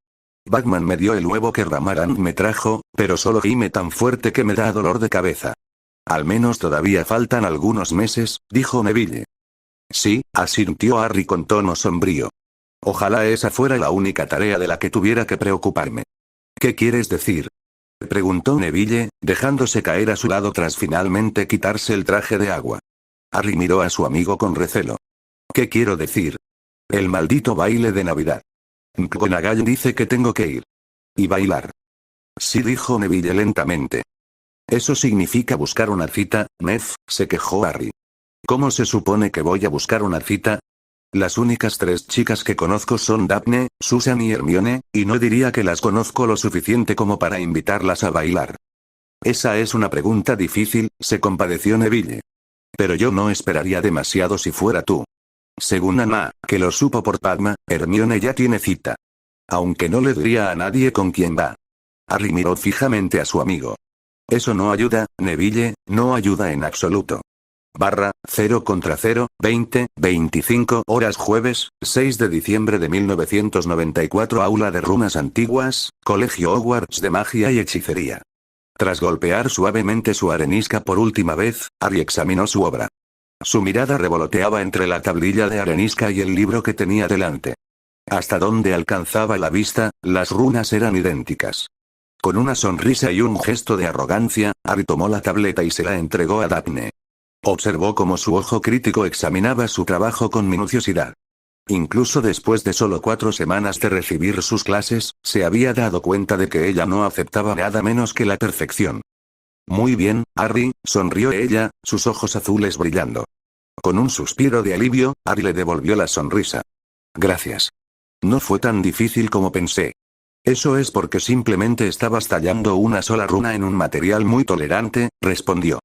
Speaker 1: Batman me dio el huevo que Ramarant me trajo, pero solo gime tan fuerte que me da dolor de cabeza. Al menos todavía faltan algunos meses, dijo Neville. Sí, asintió Harry con tono sombrío. Ojalá esa fuera la única tarea de la que tuviera que preocuparme. ¿Qué quieres decir? Preguntó Neville, dejándose caer a su lado tras finalmente quitarse el traje de agua. Harry miró a su amigo con recelo. ¿Qué quiero decir? El maldito baile de Navidad. McGonagall dice que tengo que ir. Y bailar. Sí, dijo Neville lentamente. Eso significa buscar una cita, Nev, se quejó Harry. ¿Cómo se supone que voy a buscar una cita? Las únicas 3 chicas que conozco son Daphne, Susan y Hermione, y no diría que las conozco lo suficiente como para invitarlas a bailar. Esa es una pregunta difícil, se compadeció Neville. Pero yo no esperaría demasiado si fuera tú. Según Anna, que lo supo por Padma, Hermione ya tiene cita. Aunque no le diría a nadie con quién va. Harry miró fijamente a su amigo. Eso no ayuda, Neville, no ayuda en absoluto. 0 contra 0, 25 horas jueves, 6 de diciembre de 1994 Aula de Runas Antiguas, Colegio Hogwarts de Magia y Hechicería. Tras golpear suavemente su arenisca por última vez, Harry examinó su obra. Su mirada revoloteaba entre la tablilla de arenisca y el libro que tenía delante. Hasta donde alcanzaba la vista, las runas eran idénticas. Con una sonrisa y un gesto de arrogancia, Harry tomó la tableta y se la entregó a Daphne. Observó cómo su ojo crítico examinaba su trabajo con minuciosidad. Incluso después de solo 4 semanas de recibir sus clases, se había dado cuenta de que ella no aceptaba nada menos que la perfección. Muy bien, Harry, sonrió ella, sus ojos azules brillando. Con un suspiro de alivio, Harry le devolvió la sonrisa. Gracias. No fue tan difícil como pensé. Eso es porque simplemente estabas tallando una sola runa en un material muy tolerante, respondió.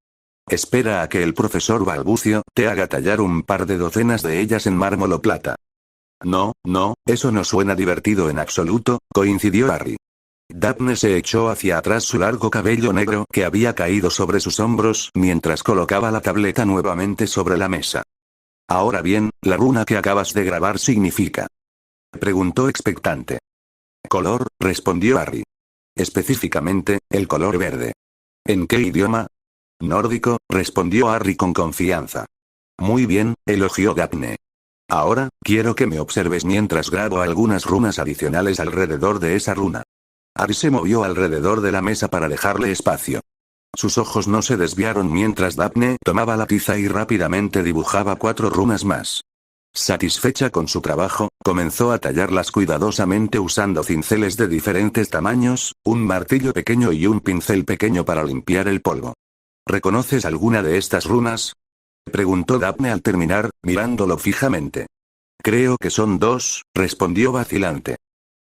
Speaker 1: Espera a que el profesor Balbucio te haga tallar un par de docenas de ellas en mármol o plata. No, eso no suena divertido en absoluto, coincidió Harry. Daphne se echó hacia atrás su largo cabello negro que había caído sobre sus hombros mientras colocaba la tableta nuevamente sobre la mesa. Ahora bien, la runa que acabas de grabar significa. Preguntó expectante. Color, respondió Harry. Específicamente, el color verde. ¿En qué idioma? Nórdico, respondió Harry con confianza. Muy bien, elogió Daphne. Ahora, quiero que me observes mientras grabo algunas runas adicionales alrededor de esa runa. Harry se movió alrededor de la mesa para dejarle espacio. Sus ojos no se desviaron mientras Daphne tomaba la tiza y rápidamente dibujaba 4 runas más. Satisfecha con su trabajo, comenzó a tallarlas cuidadosamente usando cinceles de diferentes tamaños, un martillo pequeño y un pincel pequeño para limpiar el polvo. ¿Reconoces alguna de estas runas? Preguntó Daphne al terminar, mirándolo fijamente. Creo que son 2, respondió vacilante.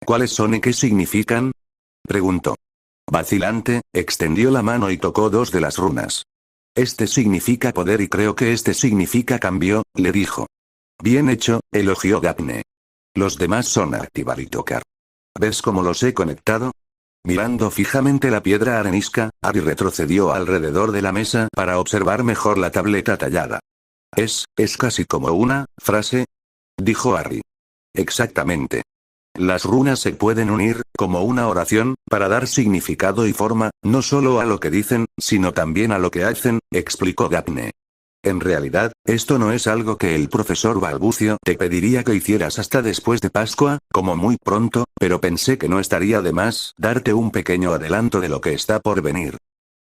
Speaker 1: ¿Cuáles son y qué significan? Preguntó. Vacilante, extendió la mano y tocó 2 de las runas. Este significa poder y creo que este significa cambio, le dijo. Bien hecho, elogió Daphne. Los demás son activar y tocar. ¿Ves cómo los he conectado? Mirando fijamente la piedra arenisca, Harry retrocedió alrededor de la mesa para observar mejor la tableta tallada. Es casi como una frase, dijo Harry. Exactamente. Las runas se pueden unir, como una oración, para dar significado y forma, no solo a lo que dicen, sino también a lo que hacen, explicó Daphne. En realidad, esto no es algo que el profesor Balbucio te pediría que hicieras hasta después de Pascua, como muy pronto, pero pensé que no estaría de más darte un pequeño adelanto de lo que está por venir.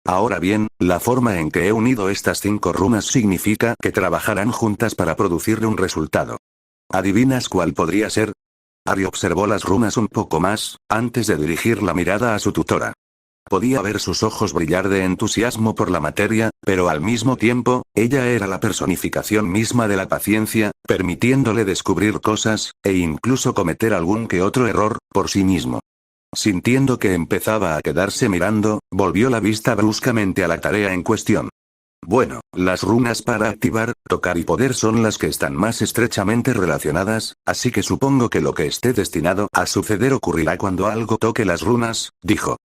Speaker 1: Ahora bien, la forma en que he unido estas 5 runas significa que trabajarán juntas para producir un resultado. ¿Adivinas cuál podría ser? Harry observó las runas un poco más, antes de dirigir la mirada a su tutora. Podía ver sus ojos brillar de entusiasmo por la materia, pero al mismo tiempo, ella era la personificación misma de la paciencia, permitiéndole descubrir cosas, e incluso cometer algún que otro error, por sí mismo. Sintiendo que empezaba a quedarse mirando, volvió la vista bruscamente a la tarea en cuestión. Bueno, las runas para activar, tocar y poder son las que están más estrechamente relacionadas, así que supongo que lo que esté destinado a suceder ocurrirá cuando algo toque las runas, dijo.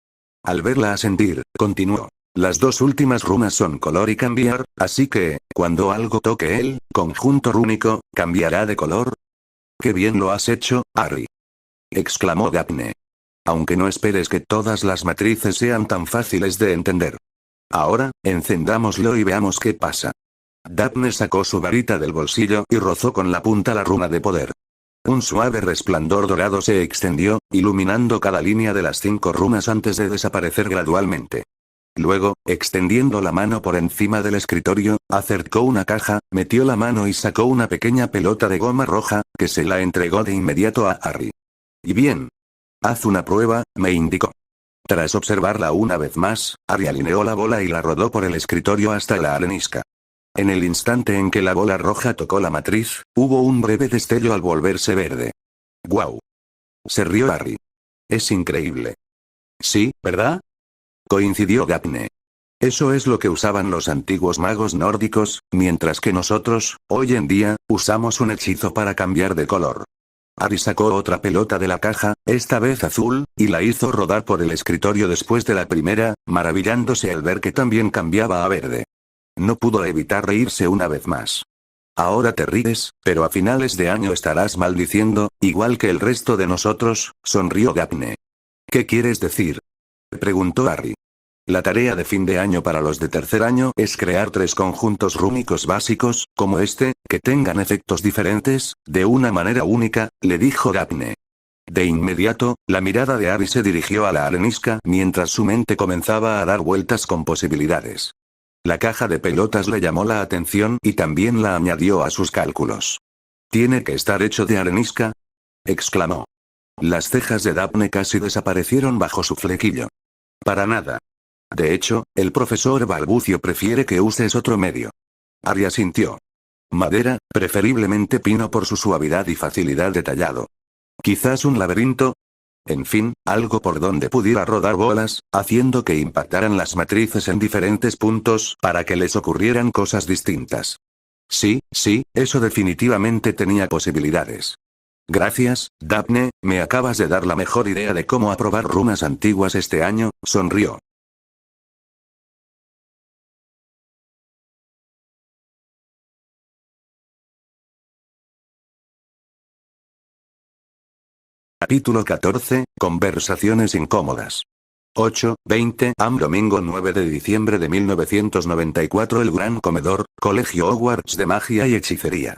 Speaker 1: Al verla asentir, continuó. Las 2 últimas runas son color y cambiar, así que, cuando algo toque el conjunto rúnico, ¿cambiará de color? ¡Qué bien lo has hecho, Harry! Exclamó Daphne. Aunque no esperes que todas las matrices sean tan fáciles de entender. Ahora, encendámoslo y veamos qué pasa. Daphne sacó su varita del bolsillo y rozó con la punta la runa de poder. Un suave resplandor dorado se extendió, iluminando cada línea de las 5 runas antes de desaparecer gradualmente. Luego, extendiendo la mano por encima del escritorio, acercó una caja, metió la mano y sacó una pequeña pelota de goma roja, que se la entregó de inmediato a Harry. «Y bien. Haz una prueba», me indicó. Tras observarla una vez más, Harry alineó la bola y la rodó por el escritorio hasta la arenisca. En el instante en que la bola roja tocó la matriz, hubo un breve destello al volverse verde. «¡Guau!», se rió Harry. «Es increíble». «Sí, ¿verdad?», coincidió Daphne. «Eso es lo que usaban los antiguos magos nórdicos, mientras que nosotros, hoy en día, usamos un hechizo para cambiar de color». Harry sacó otra pelota de la caja, esta vez azul, y la hizo rodar por el escritorio después de la primera, maravillándose al ver que también cambiaba a verde. No pudo evitar reírse una vez más. «Ahora te ríes, pero a finales de año estarás maldiciendo, igual que el resto de nosotros», sonrió Daphne. «¿Qué quieres decir?», preguntó Harry. «La tarea de fin de año para los de tercer año es crear 3 conjuntos rúnicos básicos, como este, que tengan efectos diferentes, de una manera única», le dijo Daphne. De inmediato, la mirada de Harry se dirigió a la arenisca mientras su mente comenzaba a dar vueltas con posibilidades. La caja de pelotas le llamó la atención y también la añadió a sus cálculos. «¿Tiene que estar hecho de arenisca?», exclamó. Las cejas de Daphne casi desaparecieron bajo su flequillo. «Para nada. De hecho, el profesor Balbucio prefiere que uses otro medio». Harry asintió. «Madera, preferiblemente pino por su suavidad y facilidad de tallado. Quizás un laberinto. En fin, algo por donde pudiera rodar bolas, haciendo que impactaran las matrices en diferentes puntos para que les ocurrieran cosas distintas». Sí, eso definitivamente tenía posibilidades. «Gracias, Daphne, me acabas de dar la mejor idea de cómo aprobar runas antiguas este año», sonrió. Capítulo 14, Conversaciones incómodas. 8:20 am. Domingo 9 de diciembre de 1994. El gran comedor, Colegio Hogwarts de Magia y Hechicería.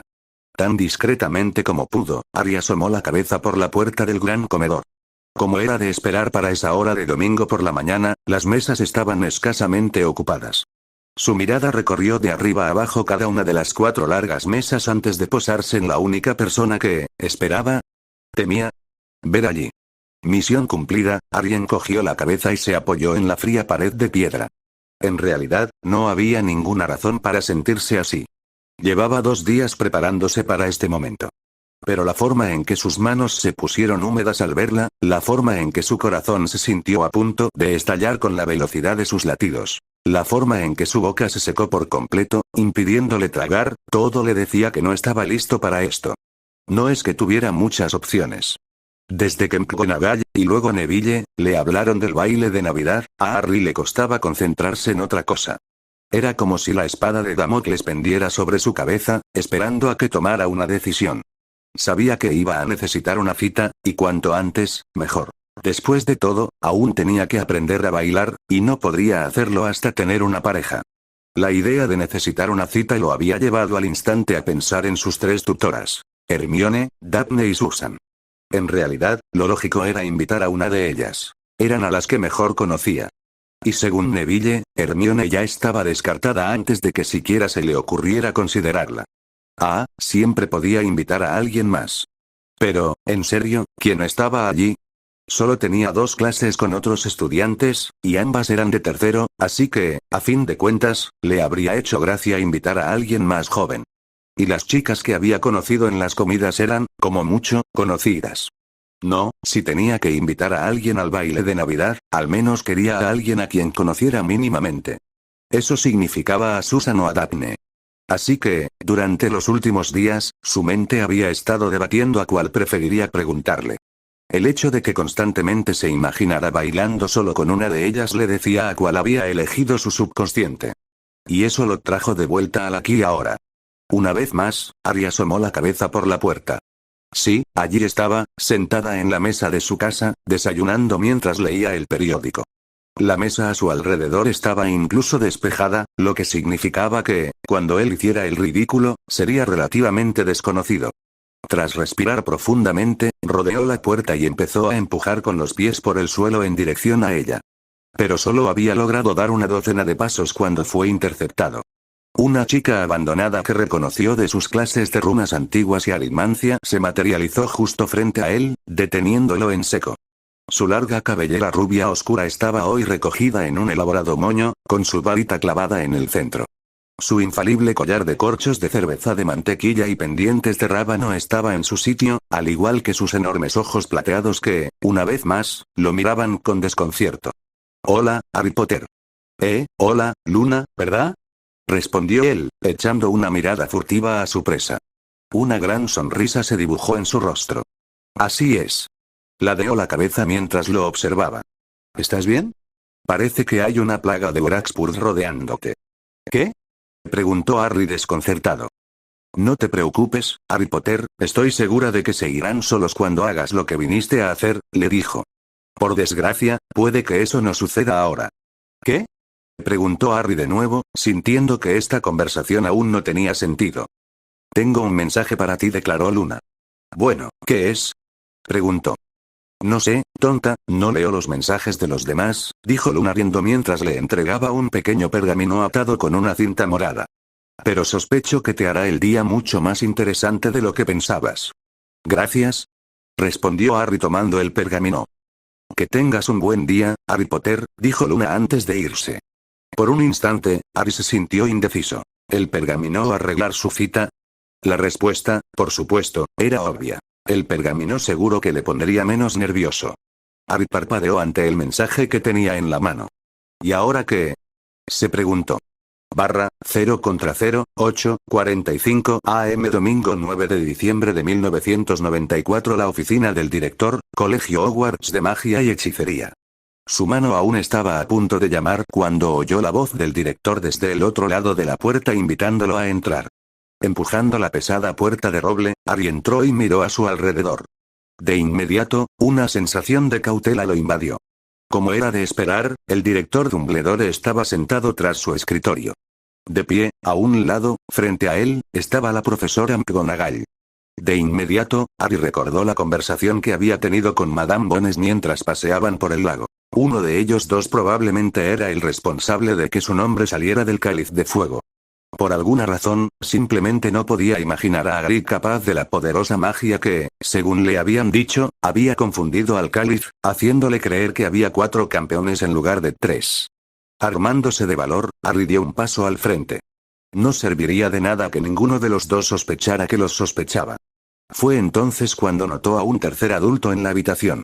Speaker 1: Tan discretamente como pudo, Harry asomó la cabeza por la puerta del gran comedor. Como era de esperar para esa hora de domingo por la mañana, las mesas estaban escasamente ocupadas. Su mirada recorrió de arriba a abajo cada una de las 4 largas mesas antes de posarse en la única persona que temía ver allí. Misión cumplida, Harry encogió la cabeza y se apoyó en la fría pared de piedra. En realidad, no había ninguna razón para sentirse así. Llevaba 2 días preparándose para este momento. Pero la forma en que sus manos se pusieron húmedas al verla, la forma en que su corazón se sintió a punto de estallar con la velocidad de sus latidos, la forma en que su boca se secó por completo, impidiéndole tragar, todo le decía que no estaba listo para esto. No es que tuviera muchas opciones. Desde que McGonagall, y luego Neville, le hablaron del baile de Navidad, a Harry le costaba concentrarse en otra cosa. Era como si la espada de Damocles pendiera sobre su cabeza, esperando a que tomara una decisión. Sabía que iba a necesitar una cita, y cuanto antes, mejor. Después de todo, aún tenía que aprender a bailar, y no podría hacerlo hasta tener una pareja. La idea de necesitar una cita lo había llevado al instante a pensar en sus 3 tutoras: Hermione, Daphne y Susan. En realidad, lo lógico era invitar a una de ellas. Eran a las que mejor conocía. Y según Neville, Hermione ya estaba descartada antes de que siquiera se le ocurriera considerarla. Siempre podía invitar a alguien más. Pero, en serio, ¿quién estaba allí? Solo tenía 2 clases con otros estudiantes, y ambas eran de tercero, así que, a fin de cuentas, le habría hecho gracia invitar a alguien más joven. Y las chicas que había conocido en las comidas eran, como mucho, conocidas. No, si tenía que invitar a alguien al baile de Navidad, al menos quería a alguien a quien conociera mínimamente. Eso significaba a Susan o a Daphne. Así que, durante los últimos días, su mente había estado debatiendo a cuál preferiría preguntarle. El hecho de que constantemente se imaginara bailando solo con una de ellas le decía a cuál había elegido su subconsciente. Y eso lo trajo de vuelta al aquí y ahora. Una vez más, Harry asomó la cabeza por la puerta. Sí, allí estaba, sentada en la mesa de su casa, desayunando mientras leía el periódico. La mesa a su alrededor estaba incluso despejada, lo que significaba que, cuando él hiciera el ridículo, sería relativamente desconocido. Tras respirar profundamente, rodeó la puerta y empezó a empujar con los pies por el suelo en dirección a ella. Pero solo había logrado dar una docena de pasos cuando fue interceptado. Una chica abandonada que reconoció de sus clases de runas antiguas y aritmancia se materializó justo frente a él, deteniéndolo en seco. Su larga cabellera rubia oscura estaba hoy recogida en un elaborado moño, con su varita clavada en el centro. Su infalible collar de corchos de cerveza de mantequilla y pendientes de rábano estaba en su sitio, al igual que sus enormes ojos plateados que, una vez más, lo miraban con desconcierto. «Hola, Harry Potter». Hola, Luna, ¿verdad?», respondió él, echando una mirada furtiva a su presa. Una gran sonrisa se dibujó en su rostro. «Así es». Ladeó la cabeza mientras lo observaba. «¿Estás bien? Parece que hay una plaga de Braxpurd rodeándote». «¿Qué?», preguntó Harry desconcertado. «No te preocupes, Harry Potter, estoy segura de que se irán solos cuando hagas lo que viniste a hacer», le dijo. «Por desgracia, puede que eso no suceda ahora». «¿Qué?», preguntó Harry de nuevo, sintiendo que esta conversación aún no tenía sentido. «Tengo un mensaje para ti», declaró Luna. «Bueno, ¿qué es?», preguntó. «No sé, tonta, no leo los mensajes de los demás», dijo Luna riendo mientras le entregaba un pequeño pergamino atado con una cinta morada. «Pero sospecho que te hará el día mucho más interesante de lo que pensabas». «Gracias», respondió Harry tomando el pergamino. «Que tengas un buen día, Harry Potter», dijo Luna antes de irse. Por un instante, Harry se sintió indeciso. ¿El pergamino arreglar su cita? La respuesta, por supuesto, era obvia. El pergamino seguro que le pondría menos nervioso. Harry parpadeó ante el mensaje que tenía en la mano. ¿Y ahora qué?, se preguntó. /0 contra 0, 8:45 am domingo 9 de diciembre de 1994. La oficina del director, Colegio Hogwarts de Magia y Hechicería. Su mano aún estaba a punto de llamar cuando oyó la voz del director desde el otro lado de la puerta invitándolo a entrar. Empujando la pesada puerta de roble, Harry entró y miró a su alrededor. De inmediato, una sensación de cautela lo invadió. Como era de esperar, el director Dumbledore estaba sentado tras su escritorio. De pie, a un lado, frente a él, estaba la profesora McGonagall. De inmediato, Harry recordó la conversación que había tenido con Madame Bones mientras paseaban por el lago. Uno de ellos dos probablemente era el responsable de que su nombre saliera del cáliz de fuego. Por alguna razón, simplemente no podía imaginar a Hagrid capaz de la poderosa magia que, según le habían dicho, había confundido al cáliz, haciéndole creer que había 4 campeones en lugar de 3. Armándose de valor, Harry dio un paso al frente. No serviría de nada que ninguno de los dos sospechara que los sospechaba. Fue entonces cuando notó a un tercer adulto en la habitación.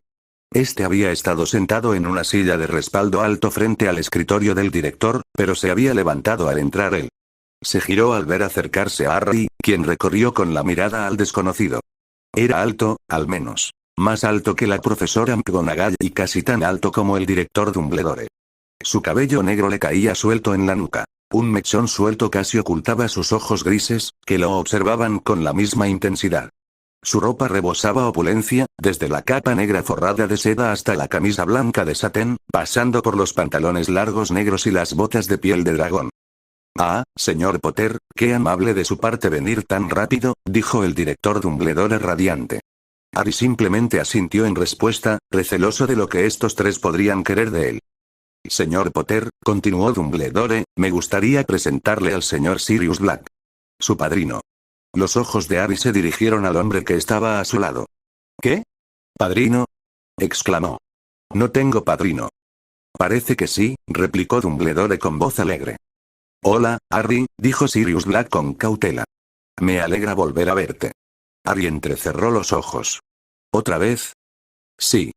Speaker 1: Este había estado sentado en una silla de respaldo alto frente al escritorio del director, pero se había levantado al entrar él. Se giró al ver acercarse a Harry, quien recorrió con la mirada al desconocido. Era alto, al menos. Más alto que la profesora McGonagall y casi tan alto como el director Dumbledore. Su cabello negro le caía suelto en la nuca. Un mechón suelto casi ocultaba sus ojos grises, que lo observaban con la misma intensidad. Su ropa rebosaba opulencia, desde la capa negra forrada de seda hasta la camisa blanca de satén, pasando por los pantalones largos negros y las botas de piel de dragón. «Ah, señor Potter, qué amable de su parte venir tan rápido», dijo el director Dumbledore radiante. Harry simplemente asintió en respuesta, receloso de lo que estos tres podrían querer de él. «Señor Potter», continuó Dumbledore, «me gustaría presentarle al señor Sirius Black. Su padrino». Los ojos de Harry se dirigieron al hombre que estaba a su lado. «¿Qué? ¿Padrino?», exclamó. «No tengo padrino». «Parece que sí», replicó Dumbledore con voz alegre. «Hola, Harry», dijo Sirius Black con cautela. «Me alegra volver a verte». Harry entrecerró los ojos. ¿Otra vez? «Sí.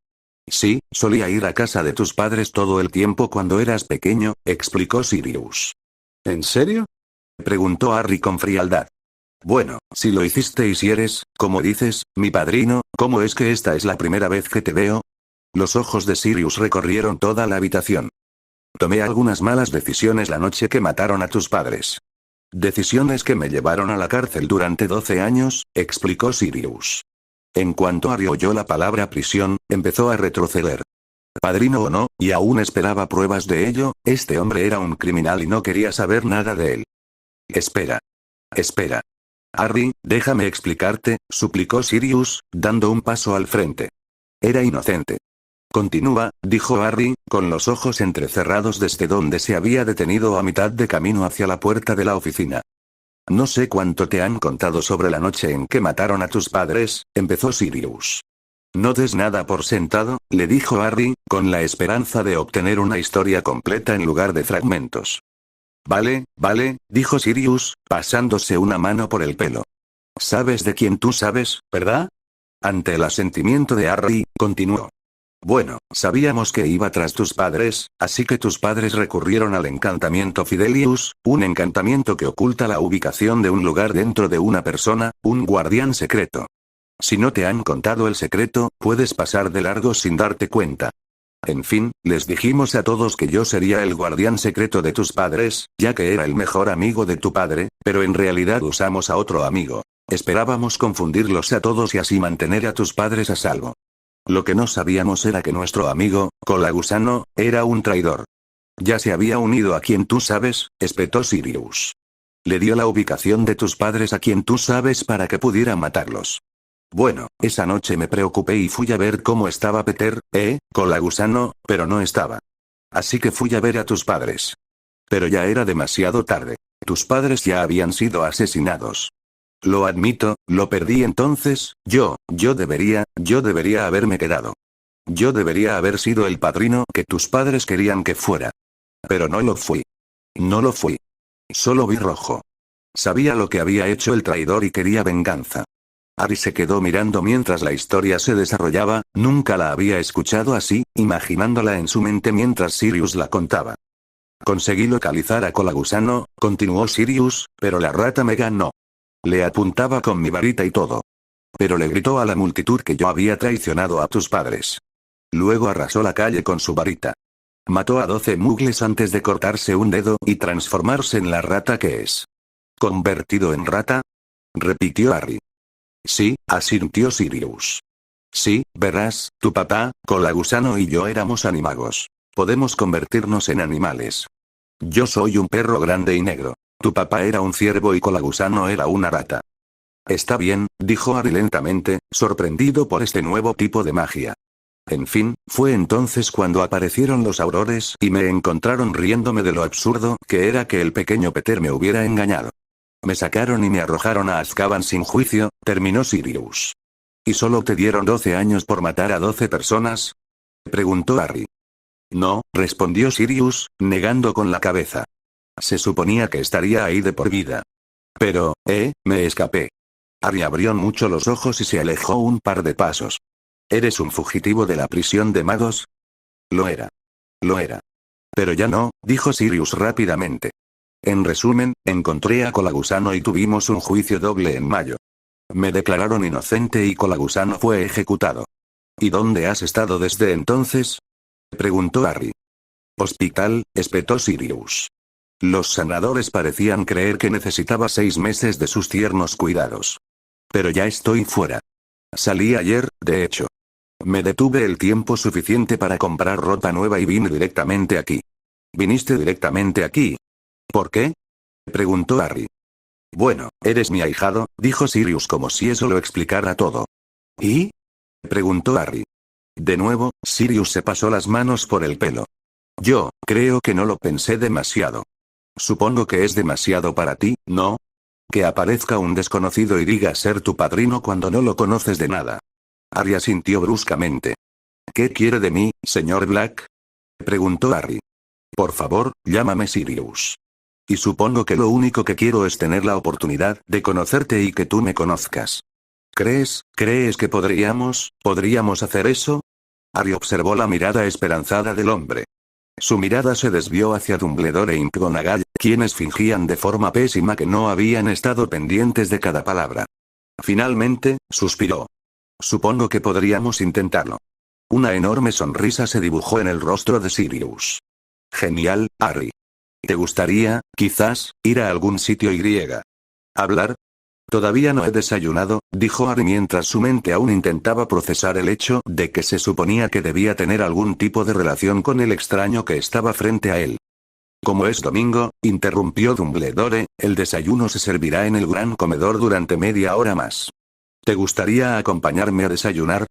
Speaker 1: Sí, solía ir a casa de tus padres todo el tiempo cuando eras pequeño», explicó Sirius. «¿En serio?», preguntó Harry con frialdad. «Bueno, si lo hiciste y si eres, como dices, mi padrino, ¿cómo es que esta es la primera vez que te veo?». Los ojos de Sirius recorrieron toda la habitación. «Tomé algunas malas decisiones la noche que mataron a tus padres». «Decisiones que me llevaron a la cárcel durante 12 años», explicó Sirius. En cuanto Harry oyó la palabra prisión, empezó a retroceder. Padrino o no, y aún esperaba pruebas de ello, este hombre era un criminal y no quería saber nada de él. Espera. Espera. Harry, déjame explicarte, suplicó Sirius, dando un paso al frente. Era inocente. Continúa, dijo Harry, con los ojos entrecerrados desde donde se había detenido a mitad de camino hacia la puerta de la oficina. No sé cuánto te han contado sobre la noche en que mataron a tus padres, empezó Sirius. No des nada por sentado, le dijo Harry, con la esperanza de obtener una historia completa en lugar de fragmentos. Vale, dijo Sirius, pasándose una mano por el pelo. ¿Sabes de quién tú sabes, verdad? Ante el asentimiento de Harry, continuó. Bueno, sabíamos que iba tras tus padres, así que tus padres recurrieron al encantamiento Fidelius, un encantamiento que oculta la ubicación de un lugar dentro de una persona, un guardián secreto. Si no te han contado el secreto, puedes pasar de largo sin darte cuenta. En fin, les dijimos a todos que yo sería el guardián secreto de tus padres, ya que era el mejor amigo de tu padre, pero en realidad usamos a otro amigo. Esperábamos confundirlos a todos y así mantener a tus padres a salvo. Lo que no sabíamos era que nuestro amigo, Colagusano, era un traidor. Ya se había unido a quien tú sabes, espetó Sirius. Le dio la ubicación de tus padres a quien tú sabes para que pudiera matarlos. Bueno, esa noche me preocupé y fui a ver cómo estaba Peter, Colagusano, pero no estaba. Así que fui a ver a tus padres. Pero ya era demasiado tarde. Tus padres ya habían sido asesinados. Lo admito, lo perdí entonces, yo debería haberme quedado. Yo debería haber sido el padrino que tus padres querían que fuera. Pero no lo fui. No lo fui. Solo vi rojo. Sabía lo que había hecho el traidor y quería venganza. Harry se quedó mirando mientras la historia se desarrollaba, nunca la había escuchado así, imaginándola en su mente mientras Sirius la contaba. Conseguí localizar a Colagusano, continuó Sirius, pero la rata me ganó. Le apuntaba con mi varita y todo. Pero le gritó a la multitud que yo había traicionado a tus padres. Luego arrasó la calle con su varita. Mató a 12 mugles antes de cortarse un dedo y transformarse en la rata que es. ¿Convertido en rata? Repitió Harry. Sí, asintió Sirius. Sí, verás, tu papá, Colagusano y yo éramos animagos. Podemos convertirnos en animales. Yo soy un perro grande y negro. Tu papá era un ciervo y Colagusano era una rata. Está bien, dijo Harry lentamente, sorprendido por este nuevo tipo de magia. En fin, fue entonces cuando aparecieron los aurores y me encontraron riéndome de lo absurdo que era que el pequeño Peter me hubiera engañado. Me sacaron y me arrojaron a Azkaban sin juicio, terminó Sirius. ¿Y solo te dieron 12 años por matar a 12 personas? Preguntó Harry. No, respondió Sirius, negando con la cabeza. Se suponía que estaría ahí de por vida. Pero, me escapé. Harry abrió mucho los ojos y se alejó un par de pasos. ¿Eres un fugitivo de la prisión de magos? Lo era. Lo era. Pero ya no, dijo Sirius rápidamente. En resumen, encontré a Colagusano y tuvimos un juicio doble en mayo. Me declararon inocente y Colagusano fue ejecutado. ¿Y dónde has estado desde entonces? Preguntó Harry. Hospital, espetó Sirius. Los sanadores parecían creer que necesitaba 6 meses de sus tiernos cuidados. Pero ya estoy fuera. Salí ayer, de hecho. Me detuve el tiempo suficiente para comprar ropa nueva y vine directamente aquí. ¿Viniste directamente aquí? ¿Por qué? Preguntó Harry. Bueno, eres mi ahijado, dijo Sirius como si eso lo explicara todo. ¿Y? Preguntó Harry. De nuevo, Sirius se pasó las manos por el pelo. Yo, creo que no lo pensé demasiado. Supongo que es demasiado para ti, ¿no? Que aparezca un desconocido y diga ser tu padrino cuando no lo conoces de nada. Harry asintió bruscamente. ¿Qué quiere de mí, señor Black? Preguntó Harry. Por favor, llámame Sirius. Y supongo que lo único que quiero es tener la oportunidad de conocerte y que tú me conozcas. ¿Crees que podríamos hacer eso? Harry observó la mirada esperanzada del hombre. Su mirada se desvió hacia Dumbledore e McGonagall, quienes fingían de forma pésima que no habían estado pendientes de cada palabra. Finalmente, suspiró. Supongo que podríamos intentarlo. Una enorme sonrisa se dibujó en el rostro de Sirius. Genial, Harry. ¿Te gustaría, quizás, ir a algún sitio y hablar? Todavía no he desayunado, dijo Harry mientras su mente aún intentaba procesar el hecho de que se suponía que debía tener algún tipo de relación con el extraño que estaba frente a él. Como es domingo, interrumpió Dumbledore, el desayuno se servirá en el gran comedor durante media hora más. ¿Te gustaría acompañarme a desayunar?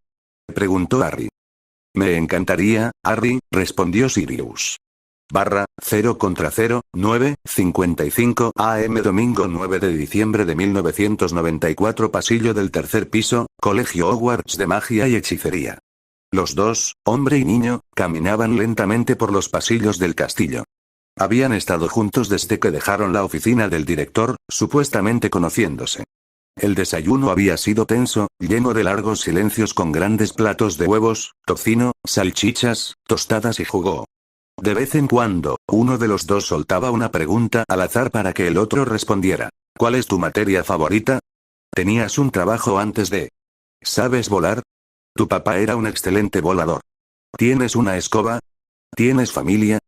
Speaker 1: Preguntó Harry. Me encantaría, Harry, respondió Sirius. 0/0/9:55 AM domingo 9 de diciembre de 1994 pasillo del tercer piso, Colegio Hogwarts de Magia y Hechicería. Los dos, hombre y niño, caminaban lentamente por los pasillos del castillo. Habían estado juntos desde que dejaron la oficina del director, supuestamente conociéndose. El desayuno había sido tenso, lleno de largos silencios con grandes platos de huevos, tocino, salchichas, tostadas y jugo. De vez en cuando, uno de los dos soltaba una pregunta al azar para que el otro respondiera. ¿Cuál es tu materia favorita? ¿Tenías un trabajo antes de? ¿Sabes volar? Tu papá era un excelente volador. ¿Tienes una escoba? ¿Tienes familia?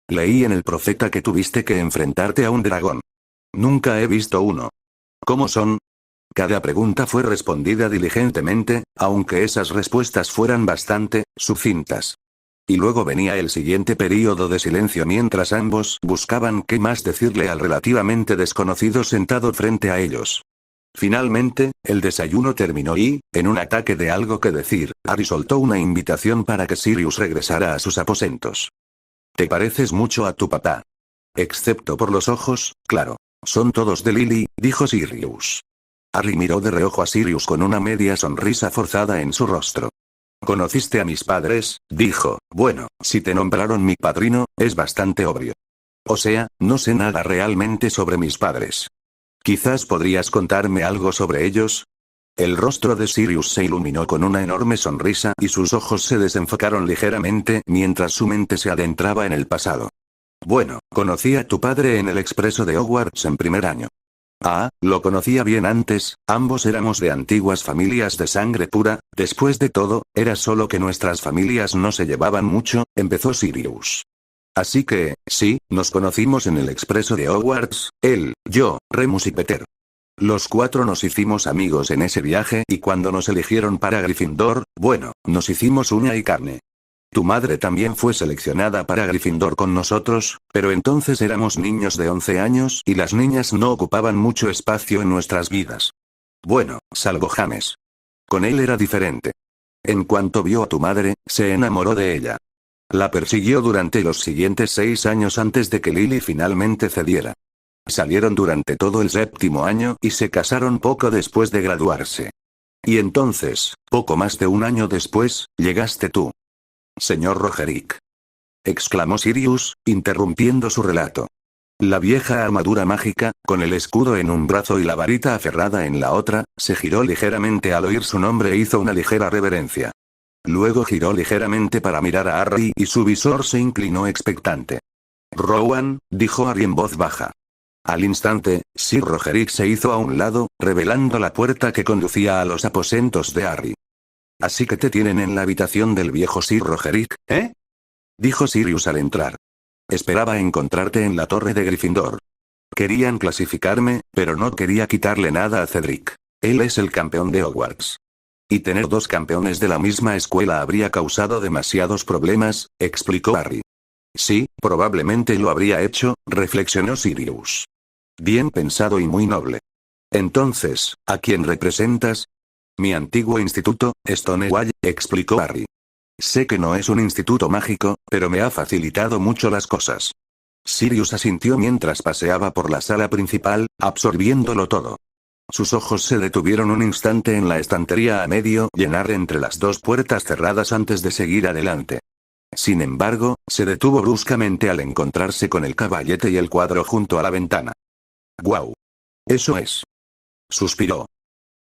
Speaker 1: Leí en el profeta que tuviste que enfrentarte a un dragón. Nunca he visto uno. ¿Cómo son? Cada pregunta fue respondida diligentemente, aunque esas respuestas fueran bastante sucintas. Y luego venía el siguiente período de silencio mientras ambos buscaban qué más decirle al relativamente desconocido sentado frente a ellos. Finalmente, el desayuno terminó y, en un ataque de algo que decir, Harry soltó una invitación para que Sirius regresara a sus aposentos. Te pareces mucho a tu papá. Excepto por los ojos, claro. Son todos de Lily, dijo Sirius. Harry miró de reojo a Sirius con una media sonrisa forzada en su rostro. ¿Conociste a mis padres? Dijo. Bueno, si te nombraron mi padrino, es bastante obvio. O sea, no sé nada realmente sobre mis padres. ¿Quizás podrías contarme algo sobre ellos? El rostro de Sirius se iluminó con una enorme sonrisa y sus ojos se desenfocaron ligeramente mientras su mente se adentraba en el pasado. Bueno, conocí a tu padre en el expreso de Hogwarts en primer año. Ah, lo conocía bien antes, ambos éramos de antiguas familias de sangre pura, después de todo, era solo que nuestras familias no se llevaban mucho, empezó Sirius. Así que, sí, nos conocimos en el expreso de Hogwarts, él, yo, Remus y Peter. Los cuatro nos hicimos amigos en ese viaje y cuando nos eligieron para Gryffindor, bueno, nos hicimos uña y carne. Tu madre también fue seleccionada para Gryffindor con nosotros, pero entonces éramos niños de 11 años y las niñas no ocupaban mucho espacio en nuestras vidas. Bueno, salvo James. Con él era diferente. En cuanto vio a tu madre, se enamoró de ella. La persiguió durante los siguientes 6 años antes de que Lily finalmente cediera. Salieron durante todo el 7º año y se casaron poco después de graduarse. Y entonces, poco más de un año después, llegaste tú. Señor Rogerick. Exclamó Sirius, interrumpiendo su relato. La vieja armadura mágica, con el escudo en un brazo y la varita aferrada en la otra, se giró ligeramente al oír su nombre e hizo una ligera reverencia. Luego giró ligeramente para mirar a Harry y su visor se inclinó expectante. Rowan, dijo Harry en voz baja. Al instante, Sir Rogerick se hizo a un lado, revelando la puerta que conducía a los aposentos de Harry. Así que te tienen en la habitación del viejo Sir Rogerick, ¿eh? Dijo Sirius al entrar. Esperaba encontrarte en la torre de Gryffindor. Querían clasificarme, pero no quería quitarle nada a Cedric. Él es el campeón de Hogwarts. Y tener 2 campeones de la misma escuela habría causado demasiados problemas, explicó Harry. Sí, probablemente lo habría hecho, reflexionó Sirius. Bien pensado y muy noble. Entonces, ¿a quién representas? Mi antiguo instituto, Stonewall, explicó Harry. Sé que no es un instituto mágico, pero me ha facilitado mucho las cosas. Sirius asintió mientras paseaba por la sala principal, absorbiéndolo todo. Sus ojos se detuvieron un instante en la estantería a medio llenar entre las 2 puertas cerradas antes de seguir adelante. Sin embargo, se detuvo bruscamente al encontrarse con el caballete y el cuadro junto a la ventana. ¡Guau! Eso es. Suspiró.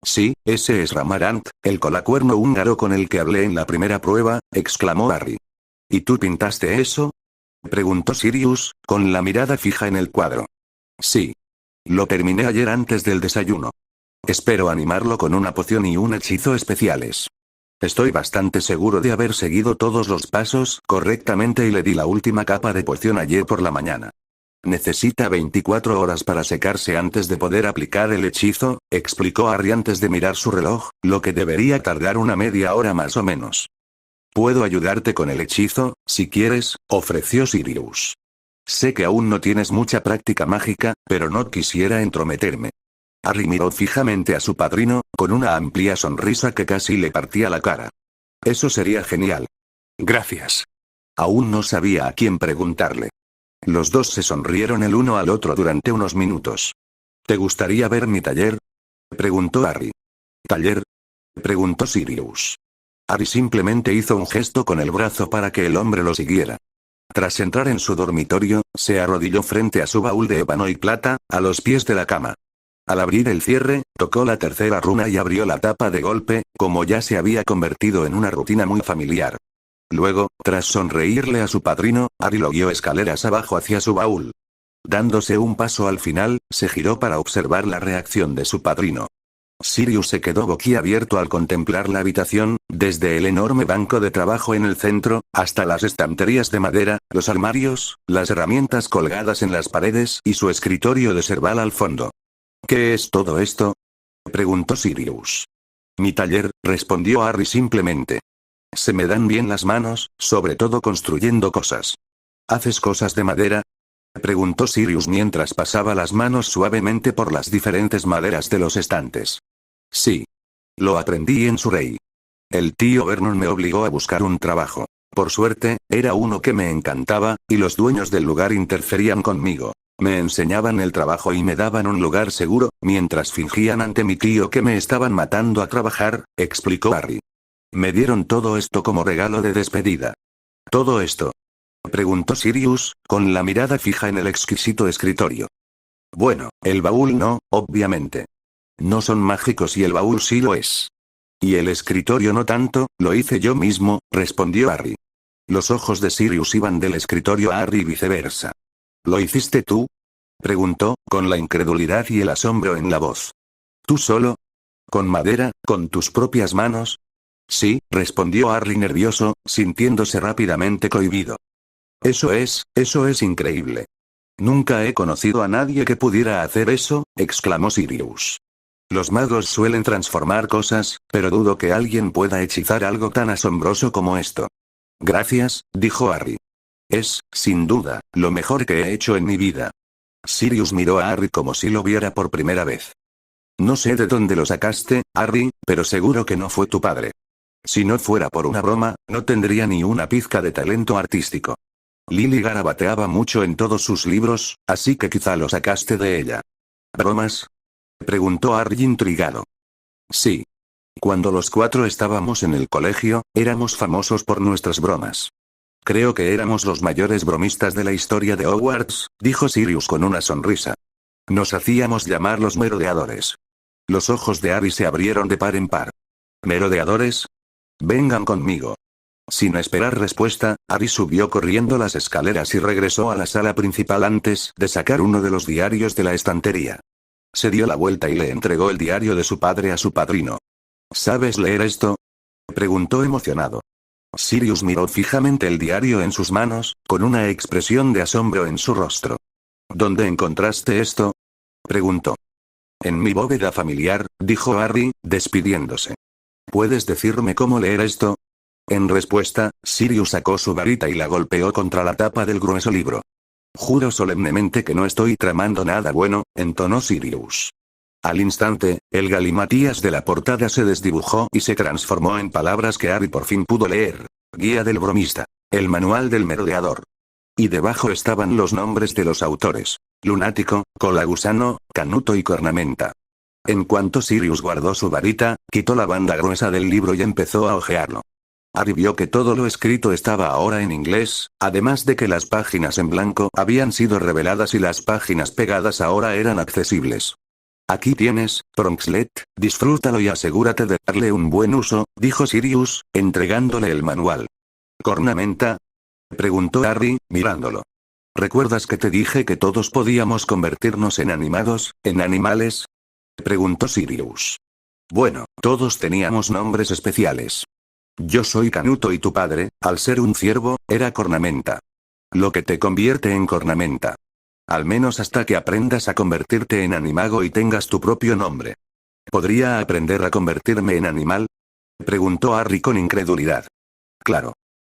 Speaker 1: Sí, ese es Ramarant, el colacuerno húngaro con el que hablé en la primera prueba, exclamó Harry. ¿Y tú pintaste eso? Preguntó Sirius, con la mirada fija en el cuadro. Sí. Lo terminé ayer antes del desayuno. Espero animarlo con una poción y un hechizo especiales. Estoy bastante seguro de haber seguido todos los pasos correctamente y le di la última capa de poción ayer por la mañana. Necesita 24 horas para secarse antes de poder aplicar el hechizo, explicó Harry antes de mirar su reloj, lo que debería tardar una media hora más o menos. Puedo ayudarte con el hechizo, si quieres, ofreció Sirius. Sé que aún no tienes mucha práctica mágica, pero no quisiera entrometerme. Harry miró fijamente a su padrino, con una amplia sonrisa que casi le partía la cara. Eso sería genial. Gracias. Aún no sabía a quién preguntarle. Los dos se sonrieron el uno al otro durante unos minutos. ¿Te gustaría ver mi taller? Preguntó Harry. ¿Taller? Preguntó Sirius. Harry simplemente hizo un gesto con el brazo para que el hombre lo siguiera. Tras entrar en su dormitorio, se arrodilló frente a su baúl de ébano y plata, a los pies de la cama. Al abrir el cierre, tocó la tercera runa y abrió la tapa de golpe, como ya se había convertido en una rutina muy familiar. Luego, tras sonreírle a su padrino, Harry lo guió escaleras abajo hacia su baúl. Dándose un paso al final, se giró para observar la reacción de su padrino. Sirius se quedó boquiabierto al contemplar la habitación, desde el enorme banco de trabajo en el centro, hasta las estanterías de madera, los armarios, las herramientas colgadas en las paredes y su escritorio de Serval al fondo. ¿Qué es todo esto? Preguntó Sirius. Mi taller, respondió Harry simplemente. Se me dan bien las manos, sobre todo construyendo cosas. ¿Haces cosas de madera? Preguntó Sirius mientras pasaba las manos suavemente por las diferentes maderas de los estantes. Sí. Lo aprendí en Surrey. El tío Vernon me obligó a buscar un trabajo. Por suerte, era uno que me encantaba, y los dueños del lugar interferían conmigo. Me enseñaban el trabajo y me daban un lugar seguro, mientras fingían ante mi tío que me estaban matando a trabajar, explicó Harry. Me dieron todo esto como regalo de despedida. ¿Todo esto? Preguntó Sirius, con la mirada fija en el exquisito escritorio. Bueno, el baúl no, obviamente. No son mágicos y el baúl sí lo es. Y el escritorio no tanto, lo hice yo mismo, respondió Harry. Los ojos de Sirius iban del escritorio a Harry y viceversa. ¿Lo hiciste tú? Preguntó, con la incredulidad y el asombro en la voz. ¿Tú solo? ¿Con madera, con tus propias manos? Sí, respondió Harry nervioso, sintiéndose rápidamente cohibido. Eso es increíble. Nunca he conocido a nadie que pudiera hacer eso, exclamó Sirius. Los magos suelen transformar cosas, pero dudo que alguien pueda hechizar algo tan asombroso como esto. Gracias, dijo Harry. Es, sin duda, lo mejor que he hecho en mi vida. Sirius miró a Harry como si lo viera por primera vez. No sé de dónde lo sacaste, Harry, pero seguro que no fue tu padre. Si no fuera por una broma, no tendría ni una pizca de talento artístico. Lily garabateaba mucho en todos sus libros, así que quizá lo sacaste de ella. ¿Bromas? Preguntó Harry intrigado. Sí. Cuando los cuatro estábamos en el colegio, éramos famosos por nuestras bromas. Creo que éramos los mayores bromistas de la historia de Hogwarts, dijo Sirius con una sonrisa. Nos hacíamos llamar los merodeadores. Los ojos de Harry se abrieron de par en par. ¿Merodeadores? Vengan conmigo. Sin esperar respuesta, Harry subió corriendo las escaleras y regresó a la sala principal antes de sacar uno de los diarios de la estantería. Se dio la vuelta y le entregó el diario de su padre a su padrino. ¿Sabes leer esto? Preguntó emocionado. Sirius miró fijamente el diario en sus manos, con una expresión de asombro en su rostro. ¿Dónde encontraste esto? Preguntó. En mi bóveda familiar, dijo Harry, despidiéndose. ¿Puedes decirme cómo leer esto? En respuesta, Sirius sacó su varita y la golpeó contra la tapa del grueso libro. Juro solemnemente que no estoy tramando nada bueno, entonó Sirius. Al instante, el galimatías de la portada se desdibujó y se transformó en palabras que Harry por fin pudo leer. Guía del bromista. El manual del merodeador. Y debajo estaban los nombres de los autores. Lunático, Colagusano, Canuto y Cornamenta. En cuanto Sirius guardó su varita, quitó la banda gruesa del libro y empezó a hojearlo. Harry vio que todo lo escrito estaba ahora en inglés, además de que las páginas en blanco habían sido reveladas y las páginas pegadas ahora eran accesibles. Aquí tienes, Pronxlet, disfrútalo y asegúrate de darle un buen uso, dijo Sirius, entregándole el manual. ¿Cornamenta? Preguntó Harry, mirándolo. ¿Recuerdas que te dije que todos podíamos convertirnos en animales? Preguntó Sirius. Bueno, todos teníamos nombres especiales. Yo soy Canuto y tu padre, al ser un ciervo, era Cornamenta. Lo que te convierte en Cornamenta. Al menos hasta que aprendas a convertirte en animago y tengas tu propio nombre. ¿Podría aprender a convertirme en animal? Preguntó Harry con incredulidad. Claro.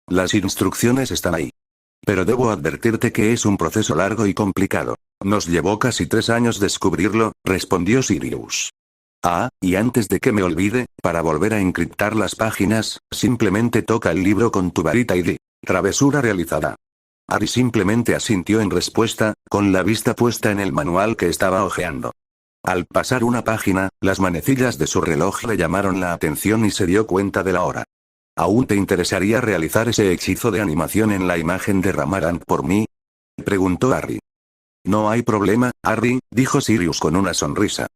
Speaker 1: Las instrucciones están ahí. Pero debo advertirte que es un proceso largo y complicado. Nos llevó casi 3 años descubrirlo, respondió Sirius. Ah, y antes de que me olvide, para volver a encriptar las páginas, simplemente toca el libro con tu varita y di. Travesura realizada. Harry simplemente asintió en respuesta, con la vista puesta en el manual que estaba hojeando. Al pasar una página, las manecillas de su reloj le llamaron la atención y se dio cuenta de la hora. ¿Aún te interesaría realizar ese hechizo de animación en la imagen de Ramarant por mí? Preguntó Harry. No hay problema, Harry, dijo Sirius con una sonrisa.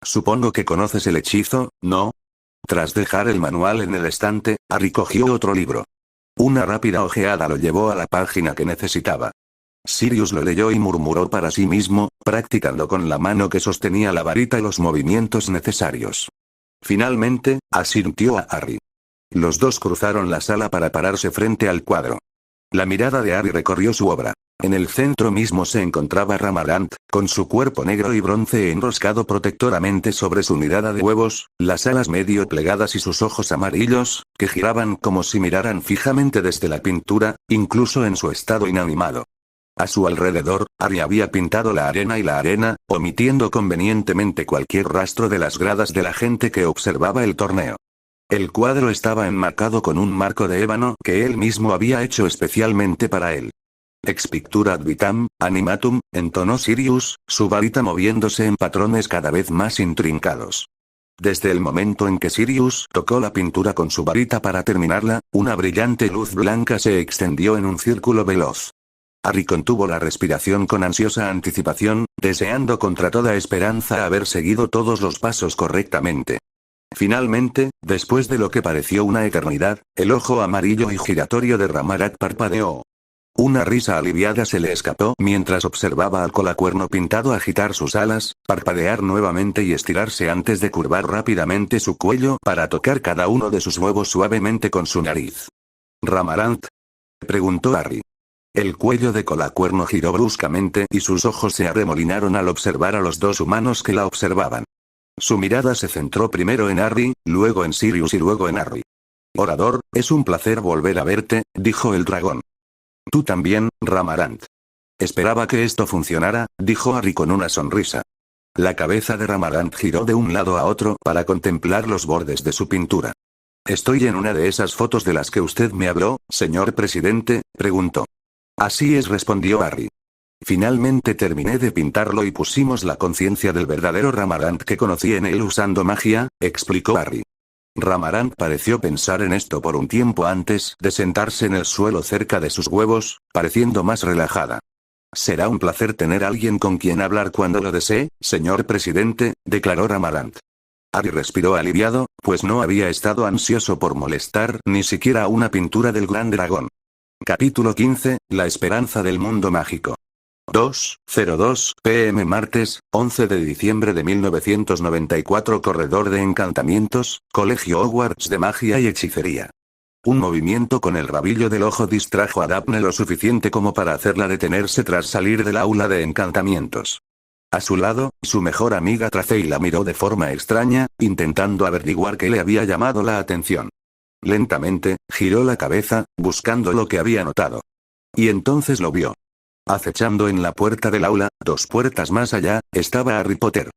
Speaker 1: Supongo que conoces el hechizo, ¿no? Tras dejar el manual en el estante, Harry cogió otro libro. Una rápida ojeada lo llevó a la página que necesitaba. Sirius lo leyó y murmuró para sí mismo, practicando con la mano que sostenía la varita y los movimientos necesarios. Finalmente, asintió a Harry. Los dos cruzaron la sala para pararse frente al cuadro. La mirada de Harry recorrió su obra. En el centro mismo se encontraba Ramarant, con su cuerpo negro y bronce enroscado protectoramente sobre su mirada de huevos, las alas medio plegadas y sus ojos amarillos, que giraban como si miraran fijamente desde la pintura, incluso en su estado inanimado. A su alrededor, Harry había pintado la arena, omitiendo convenientemente cualquier rastro de las gradas de la gente que observaba el torneo. El cuadro estaba enmarcado con un marco de ébano que él mismo había hecho especialmente para él. Ex pictura ad vitam, animatum, entonó Sirius, su varita moviéndose en patrones cada vez más intrincados. Desde el momento en que Sirius tocó la pintura con su varita para terminarla, una brillante luz blanca se extendió en un círculo veloz. Harry contuvo la respiración con ansiosa anticipación, deseando contra toda esperanza haber seguido todos los pasos correctamente. Finalmente, después de lo que pareció una eternidad, el ojo amarillo y giratorio de Ramarant parpadeó. Una risa aliviada se le escapó mientras observaba al colacuerno pintado agitar sus alas, parpadear nuevamente y estirarse antes de curvar rápidamente su cuello para tocar cada uno de sus huevos suavemente con su nariz. ¿Ramarant? Preguntó Harry. El cuello de colacuerno giró bruscamente y sus ojos se arremolinaron al observar a los dos humanos que la observaban. Su mirada se centró primero en Harry, luego en Sirius y luego en Harry. Orador, es un placer volver a verte, dijo el dragón. Tú también, Ramarant. Esperaba que esto funcionara, dijo Harry con una sonrisa. La cabeza de Ramarant giró de un lado a otro para contemplar los bordes de su pintura. ¿Estoy en una de esas fotos de las que usted me habló, señor presidente?, preguntó. Así es, respondió Harry. Finalmente terminé de pintarlo y pusimos la conciencia del verdadero Ramarant que conocí en él usando magia, explicó Harry. Ramarant pareció pensar en esto por un tiempo antes de sentarse en el suelo cerca de sus huevos, pareciendo más relajada. Será un placer tener a alguien con quien hablar cuando lo desee, señor presidente, declaró Ramarant. Harry respiró aliviado, pues no había estado ansioso por molestar ni siquiera a una pintura del gran dragón. Capítulo 15, La esperanza del mundo mágico. 2:02 p.m. martes, 11 de diciembre de 1994. Corredor de encantamientos, Colegio Hogwarts de magia y hechicería. Un movimiento con el rabillo del ojo distrajo a Daphne lo suficiente como para hacerla detenerse tras salir del aula de encantamientos. A su lado, su mejor amiga Tracey la miró de forma extraña, intentando averiguar qué le había llamado la atención. Lentamente, giró la cabeza, buscando lo que había notado. Y entonces lo vio. Acechando en la puerta del aula, 2 puertas más allá, estaba Harry Potter.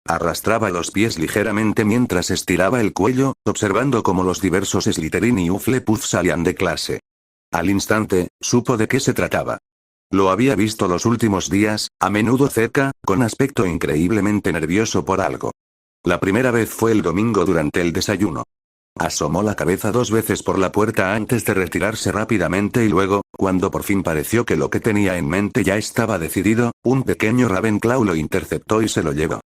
Speaker 1: Arrastraba los pies ligeramente mientras estiraba el cuello, observando cómo los diversos Slytherin y Hufflepuff salían de clase. Al instante, supo de qué se trataba. Lo había visto los últimos días, a menudo cerca, con aspecto increíblemente nervioso por algo. La primera vez fue el domingo durante el desayuno. Asomó la cabeza 2 veces por la puerta antes de retirarse rápidamente y luego, cuando por fin pareció que lo que tenía en mente ya estaba decidido, un pequeño Ravenclaw lo interceptó y se lo llevó.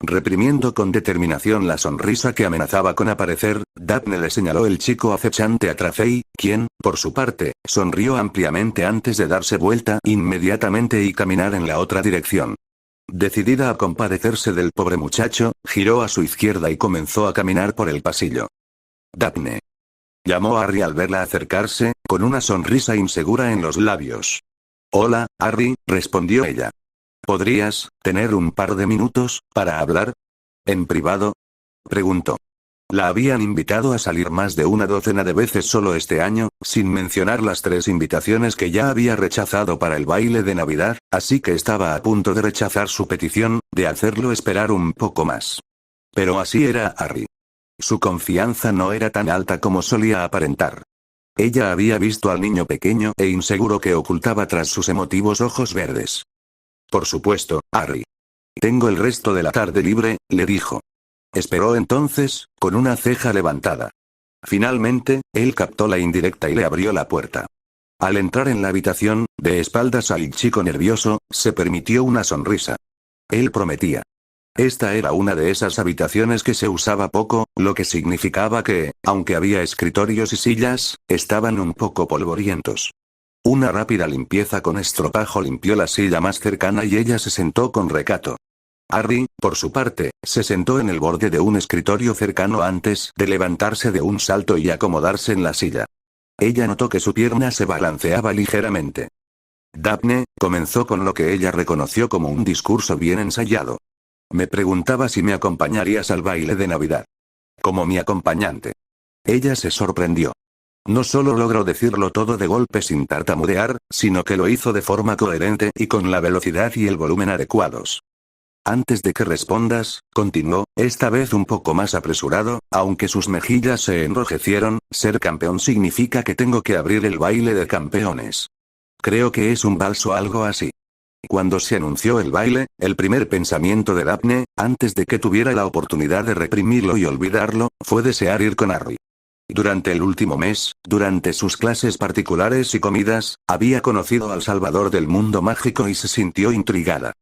Speaker 1: Reprimiendo con determinación la sonrisa que amenazaba con aparecer, Daphne le señaló el chico acechante a Tracey, quien, por su parte, sonrió ampliamente antes de darse vuelta inmediatamente y caminar en la otra dirección. Decidida a compadecerse del pobre muchacho, giró a su izquierda y comenzó a caminar por el pasillo. Daphne. Llamó a Harry al verla acercarse, con una sonrisa insegura en los labios. Hola, Harry, respondió ella. ¿Podrías tener un par de minutos para hablar? ¿En privado? Preguntó. La habían invitado a salir más de una docena de veces solo este año, sin mencionar las 3 invitaciones que ya había rechazado para el baile de Navidad, así que estaba a punto de rechazar su petición, de hacerlo esperar un poco más. Pero así era Harry. Su confianza no era tan alta como solía aparentar. Ella había visto al niño pequeño e inseguro que ocultaba tras sus emotivos ojos verdes. Por supuesto, Harry. Tengo el resto de la tarde libre, le dijo. Esperó entonces, con una ceja levantada. Finalmente, él captó la indirecta y le abrió la puerta. Al entrar en la habitación, de espaldas al chico nervioso, se permitió una sonrisa. Él prometía. Esta era una de esas habitaciones que se usaba poco, lo que significaba que, aunque había escritorios y sillas, estaban un poco polvorientos. Una rápida limpieza con estropajo limpió la silla más cercana y ella se sentó con recato. Harry, por su parte, se sentó en el borde de un escritorio cercano antes de levantarse de un salto y acomodarse en la silla. Ella notó que su pierna se balanceaba ligeramente. Daphne comenzó con lo que ella reconoció como un discurso bien ensayado. Me preguntaba si me acompañarías al baile de Navidad. Como mi acompañante. Ella se sorprendió. No solo logró decirlo todo de golpe sin tartamudear, sino que lo hizo de forma coherente y con la velocidad y el volumen adecuados. Antes de que respondas, continuó, esta vez un poco más apresurado, aunque sus mejillas se enrojecieron, ser campeón significa que tengo que abrir el baile de campeones. Creo que es un vals o algo así. Cuando se anunció el baile, el primer pensamiento de Daphne, antes de que tuviera la oportunidad de reprimirlo y olvidarlo, fue desear ir con Harry. Durante el último mes, durante sus clases particulares y comidas, había conocido al Salvador del mundo mágico y se sintió intrigada.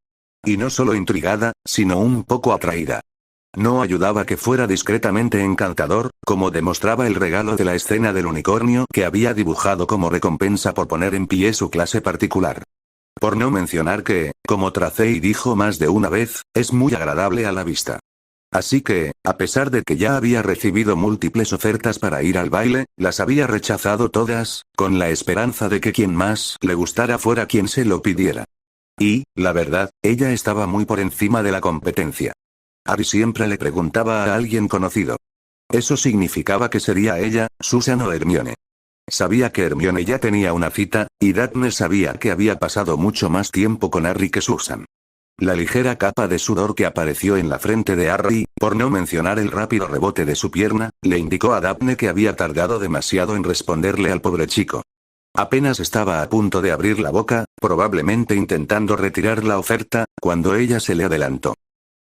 Speaker 1: Y no solo intrigada, sino un poco atraída. No ayudaba que fuera discretamente encantador, como demostraba el regalo de la escena del unicornio que había dibujado como recompensa por poner en pie su clase particular. Por no mencionar que, como Tracey dijo más de una vez, es muy agradable a la vista. Así que, a pesar de que ya había recibido múltiples ofertas para ir al baile, las había rechazado todas, con la esperanza de que quien más le gustara fuera quien se lo pidiera. Y, la verdad, ella estaba muy por encima de la competencia. Harry siempre le preguntaba a alguien conocido. Eso significaba que sería ella, Susan o Hermione. Sabía que Hermione ya tenía una cita, y Daphne sabía que había pasado mucho más tiempo con Harry que Susan. La ligera capa de sudor que apareció en la frente de Harry, por no mencionar el rápido rebote de su pierna, le indicó a Daphne que había tardado demasiado en responderle al pobre chico. Apenas estaba a punto de abrir la boca, probablemente intentando retirar la oferta, cuando ella se le adelantó.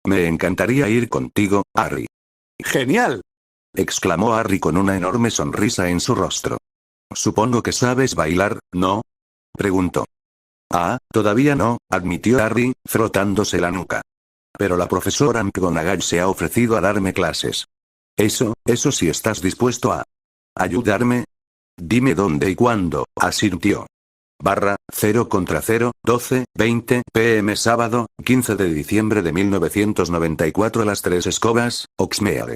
Speaker 1: Me encantaría ir contigo, Harry. ¡Genial!, exclamó Harry con una enorme sonrisa en su rostro. Supongo que sabes bailar, ¿no?, preguntó. Ah, todavía no, admitió Harry, frotándose la nuca. Pero la profesora McGonagall se ha ofrecido a darme clases. Eso si estás dispuesto a ayudarme. Dime dónde y cuándo, asintió. 0/0/12:20 p.m. sábado, 15 de diciembre de 1994 a las 3 Escobas, Oxmeade.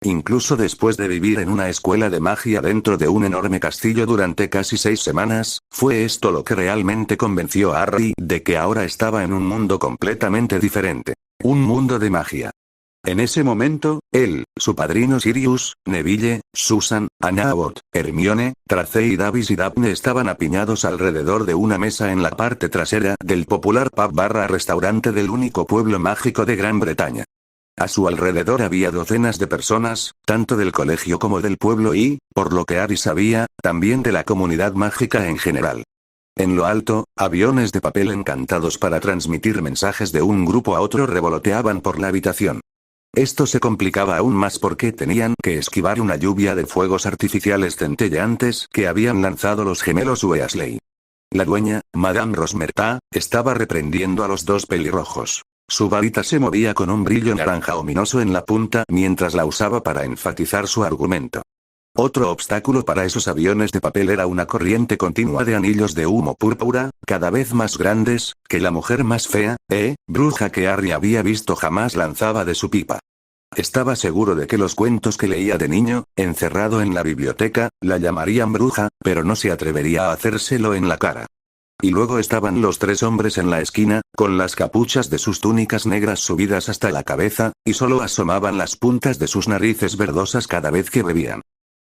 Speaker 1: Incluso después de vivir en una escuela de magia dentro de un enorme castillo durante casi 6 semanas, fue esto lo que realmente convenció a Harry de que ahora estaba en un mundo completamente diferente. Un mundo de magia. En ese momento, él, su padrino Sirius, Neville, Susan, Anna Abbott, Hermione, Tracey Davis y Daphne estaban apiñados alrededor de una mesa en la parte trasera del popular pub/restaurante del único pueblo mágico de Gran Bretaña. A su alrededor había docenas de personas, tanto del colegio como del pueblo y, por lo que Harry sabía, también de la comunidad mágica en general. En lo alto, aviones de papel encantados para transmitir mensajes de un grupo a otro revoloteaban por la habitación. Esto se complicaba aún más porque tenían que esquivar una lluvia de fuegos artificiales centelleantes que habían lanzado los gemelos Weasley. La dueña, Madame Rosmerta, estaba reprendiendo a los 2 pelirrojos. Su varita se movía con un brillo naranja ominoso en la punta mientras la usaba para enfatizar su argumento. Otro obstáculo para esos aviones de papel era una corriente continua de anillos de humo púrpura, cada vez más grandes, que la mujer más fea, bruja que Harry había visto jamás lanzaba de su pipa. Estaba seguro de que los cuentos que leía de niño, encerrado en la biblioteca, la llamarían bruja, pero no se atrevería a hacérselo en la cara. Y luego estaban los tres hombres en la esquina, con las capuchas de sus túnicas negras subidas hasta la cabeza, y solo asomaban las puntas de sus narices verdosas cada vez que bebían.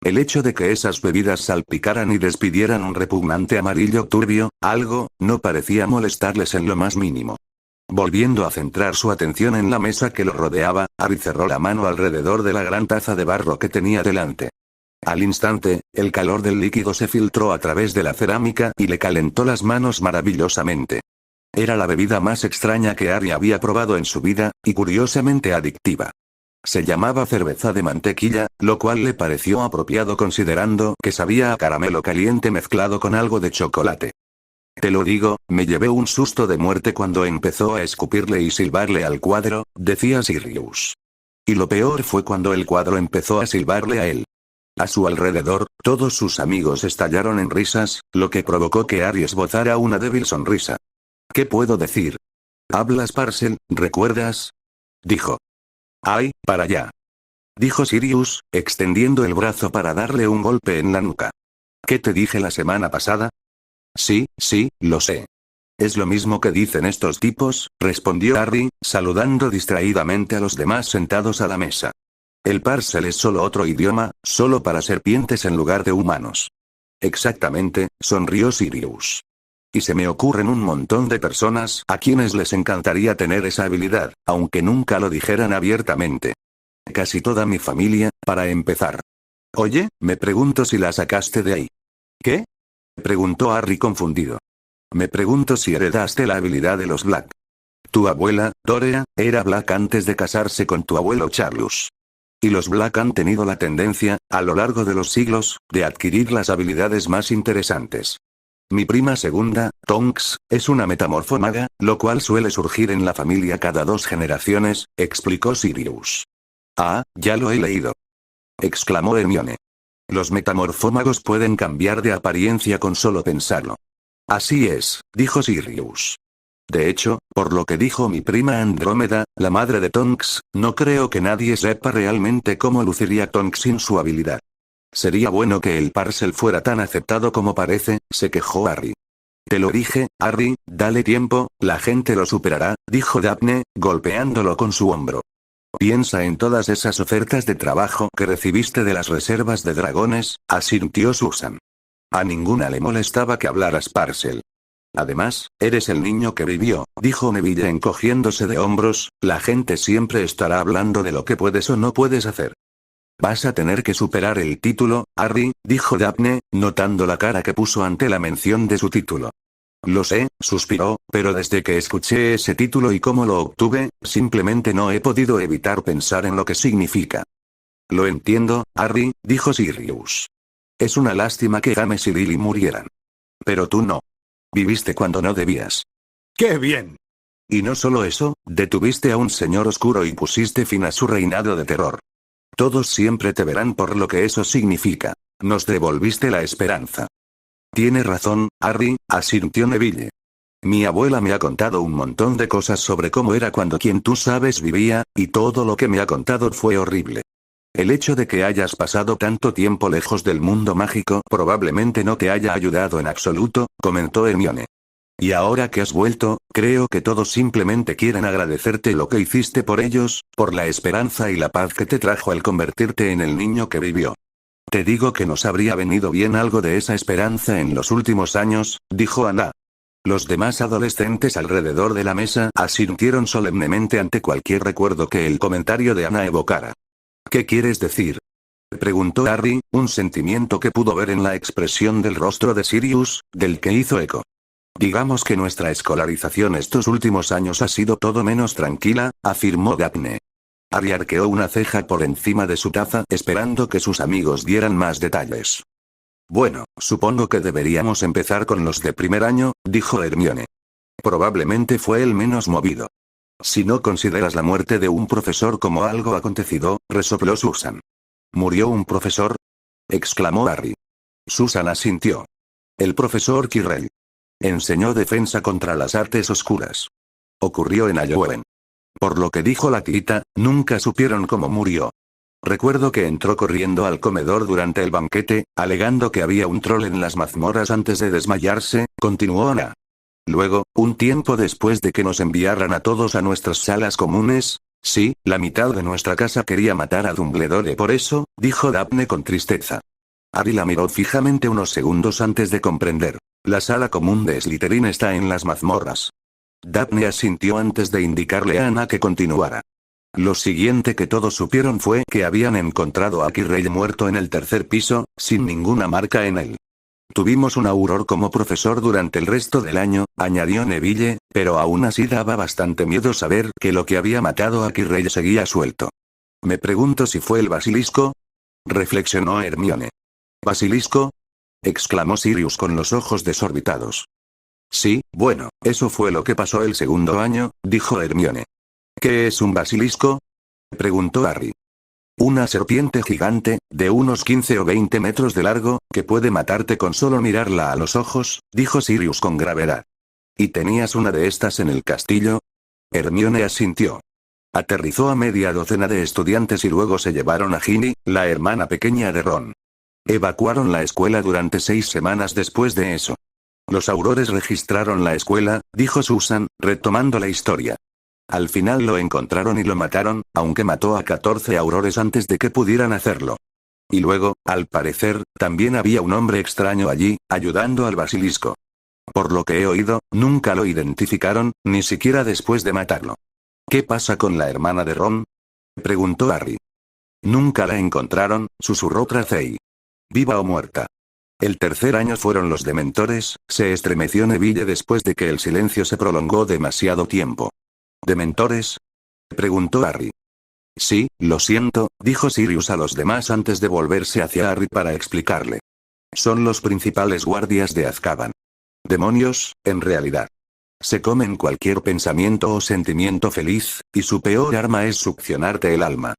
Speaker 1: El hecho de que esas bebidas salpicaran y despidieran un repugnante amarillo turbio, algo, no parecía molestarles en lo más mínimo. Volviendo a centrar su atención en la mesa que lo rodeaba, Harry cerró la mano alrededor de la gran taza de barro que tenía delante. Al instante, el calor del líquido se filtró a través de la cerámica y le calentó las manos maravillosamente. Era la bebida más extraña que Harry había probado en su vida, y curiosamente adictiva. Se llamaba cerveza de mantequilla, lo cual le pareció apropiado considerando que sabía a caramelo caliente mezclado con algo de chocolate. Te lo digo, me llevé un susto de muerte cuando empezó a escupirle y silbarle al cuadro, decía Sirius. Y lo peor fue cuando el cuadro empezó a silbarle a él. A su alrededor, todos sus amigos estallaron en risas, lo que provocó que Harry esbozara una débil sonrisa. ¿Qué puedo decir? ¿Hablas, Parcel, recuerdas? Dijo. ¡Ay, para allá! Dijo Sirius, extendiendo el brazo para darle un golpe en la nuca. ¿Qué te dije la semana pasada? Sí, lo sé. Es lo mismo que dicen estos tipos, respondió Harry, saludando distraídamente a los demás sentados a la mesa. El Parcel es solo otro idioma, solo para serpientes en lugar de humanos. Exactamente, sonrió Sirius. Y se me ocurren un montón de personas a quienes les encantaría tener esa habilidad, aunque nunca lo dijeran abiertamente. Casi toda mi familia, para empezar. Oye, me pregunto si la sacaste de ahí. ¿Qué? Preguntó Harry confundido. Me pregunto si heredaste la habilidad de los Black. Tu abuela, Dorea, era Black antes de casarse con tu abuelo Charles. Y los Black han tenido la tendencia, a lo largo de los siglos, de adquirir las habilidades más interesantes. Mi prima segunda, Tonks, es una metamorfómaga, lo cual suele surgir en la familia cada 2 generaciones, explicó Sirius. Ah, ya lo he leído. Exclamó Hermione. Los metamorfómagos pueden cambiar de apariencia con solo pensarlo. Así es, dijo Sirius. De hecho, por lo que dijo mi prima Andrómeda, la madre de Tonks, no creo que nadie sepa realmente cómo luciría Tonks sin su habilidad. Sería bueno que el Parcel fuera tan aceptado como parece, se quejó Harry. Te lo dije, Harry, dale tiempo, la gente lo superará, dijo Daphne, golpeándolo con su hombro. Piensa en todas esas ofertas de trabajo que recibiste de las reservas de dragones, asintió Susan. A ninguna le molestaba que hablaras Parcel. Además, eres el niño que vivió, dijo Neville encogiéndose de hombros, la gente siempre estará hablando de lo que puedes o no puedes hacer. Vas a tener que superar el título, Harry, dijo Daphne, notando la cara que puso ante la mención de su título. Lo sé, suspiró, pero desde que escuché ese título y cómo lo obtuve, simplemente no he podido evitar pensar en lo que significa. Lo entiendo, Harry, dijo Sirius. Es una lástima que James y Lily murieran. Pero tú no. Viviste cuando no debías.
Speaker 2: ¡Qué bien!
Speaker 1: Y no solo eso, detuviste a un señor oscuro y pusiste fin a su reinado de terror. Todos siempre te verán por lo que eso significa. Nos devolviste la esperanza. Tiene razón, Harry, asintió Neville. Mi abuela me ha contado un montón de cosas sobre cómo era cuando quien tú sabes vivía, y todo lo que me ha contado fue horrible. El hecho de que hayas pasado tanto tiempo lejos del mundo mágico probablemente no te haya ayudado en absoluto, comentó Hermione. Y ahora que has vuelto, creo que todos simplemente quieren agradecerte lo que hiciste por ellos, por la esperanza y la paz que te trajo al convertirte en el niño que vivió. Te digo que nos habría venido bien algo de esa esperanza en los últimos años, dijo Anna. Los demás adolescentes alrededor de la mesa asintieron solemnemente ante cualquier recuerdo que el comentario de Anna evocara. ¿Qué quieres decir? Preguntó Harry, un sentimiento que pudo ver en la expresión del rostro de Sirius, del que hizo eco. Digamos que nuestra escolarización estos últimos años ha sido todo menos tranquila, afirmó Daphne. Harry arqueó una ceja por encima de su taza esperando que sus amigos dieran más detalles. Bueno, supongo que deberíamos empezar con los de primer año, dijo Hermione. Probablemente fue el menos movido. Si no consideras la muerte de un profesor como algo acontecido, resopló Susan. ¿Murió un profesor? Exclamó Harry. Susan asintió. El profesor Quirrell. Enseñó defensa contra las artes oscuras. Ocurrió en Iowen. Por lo que dijo la tita, nunca supieron cómo murió. Recuerdo que entró corriendo al comedor durante el banquete, alegando que había un troll en las mazmorras antes de desmayarse, continuó Ana. Luego, un tiempo después de que nos enviaran a todos a nuestras salas comunes, sí, la mitad de nuestra casa quería matar a Dumbledore por eso, dijo Daphne con tristeza. Harry la miró fijamente unos segundos antes de comprender. La sala común de Slytherin está en las mazmorras. Daphne asintió antes de indicarle a Ana que continuara. Lo siguiente que todos supieron fue que habían encontrado a Quirrell muerto en el tercer piso, sin ninguna marca en él. Tuvimos un Auror como profesor durante el resto del año, añadió Neville, pero aún así daba bastante miedo saber que lo que había matado a Quirrell seguía suelto. Me pregunto si fue el basilisco, reflexionó Hermione. ¿Basilisco?, exclamó Sirius con los ojos desorbitados. Sí, bueno, eso fue lo que pasó el segundo año, dijo Hermione. ¿Qué es un basilisco?, preguntó Harry. Una serpiente gigante, de unos 15 o 20 metros de largo, que puede matarte con solo mirarla a los ojos, dijo Sirius con gravedad. ¿Y tenías una de estas en el castillo? Hermione asintió. Aterrizó a media docena de estudiantes y luego se llevaron a Ginny, la hermana pequeña de Ron. Evacuaron la escuela durante 6 semanas después de eso. Los aurores registraron la escuela, dijo Susan, retomando la historia. Al final lo encontraron y lo mataron, aunque mató a 14 aurores antes de que pudieran hacerlo. Y luego, al parecer, también había un hombre extraño allí, ayudando al basilisco. Por lo que he oído, nunca lo identificaron, ni siquiera después de matarlo. ¿Qué pasa con la hermana de Ron?, preguntó Harry. Nunca la encontraron, susurró Tracey. Viva o muerta. El tercer año fueron los dementores, se estremeció Neville después de que el silencio se prolongó demasiado tiempo. ¿Dementores?, preguntó Harry. Sí, lo siento, dijo Sirius a los demás antes de volverse hacia Harry para explicarle. Son los principales guardias de Azkaban. Demonios, en realidad. Se comen cualquier pensamiento o sentimiento feliz, y su peor arma es succionarte el alma.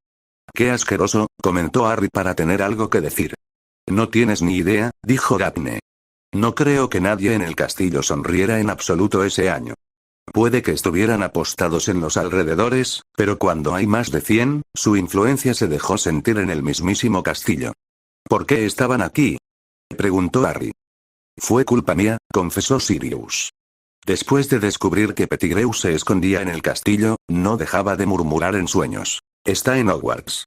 Speaker 1: Qué asqueroso, comentó Harry para tener algo que decir. No tienes ni idea, dijo Daphne. No creo que nadie en el castillo sonriera en absoluto ese año. Puede que estuvieran apostados en los alrededores, pero cuando hay más de 100, su influencia se dejó sentir en el mismísimo castillo. ¿Por qué estaban aquí?, preguntó Harry. Fue culpa mía, confesó Sirius. Después de descubrir que Pettigrew se escondía en el castillo, no dejaba de murmurar en sueños. Está en Hogwarts.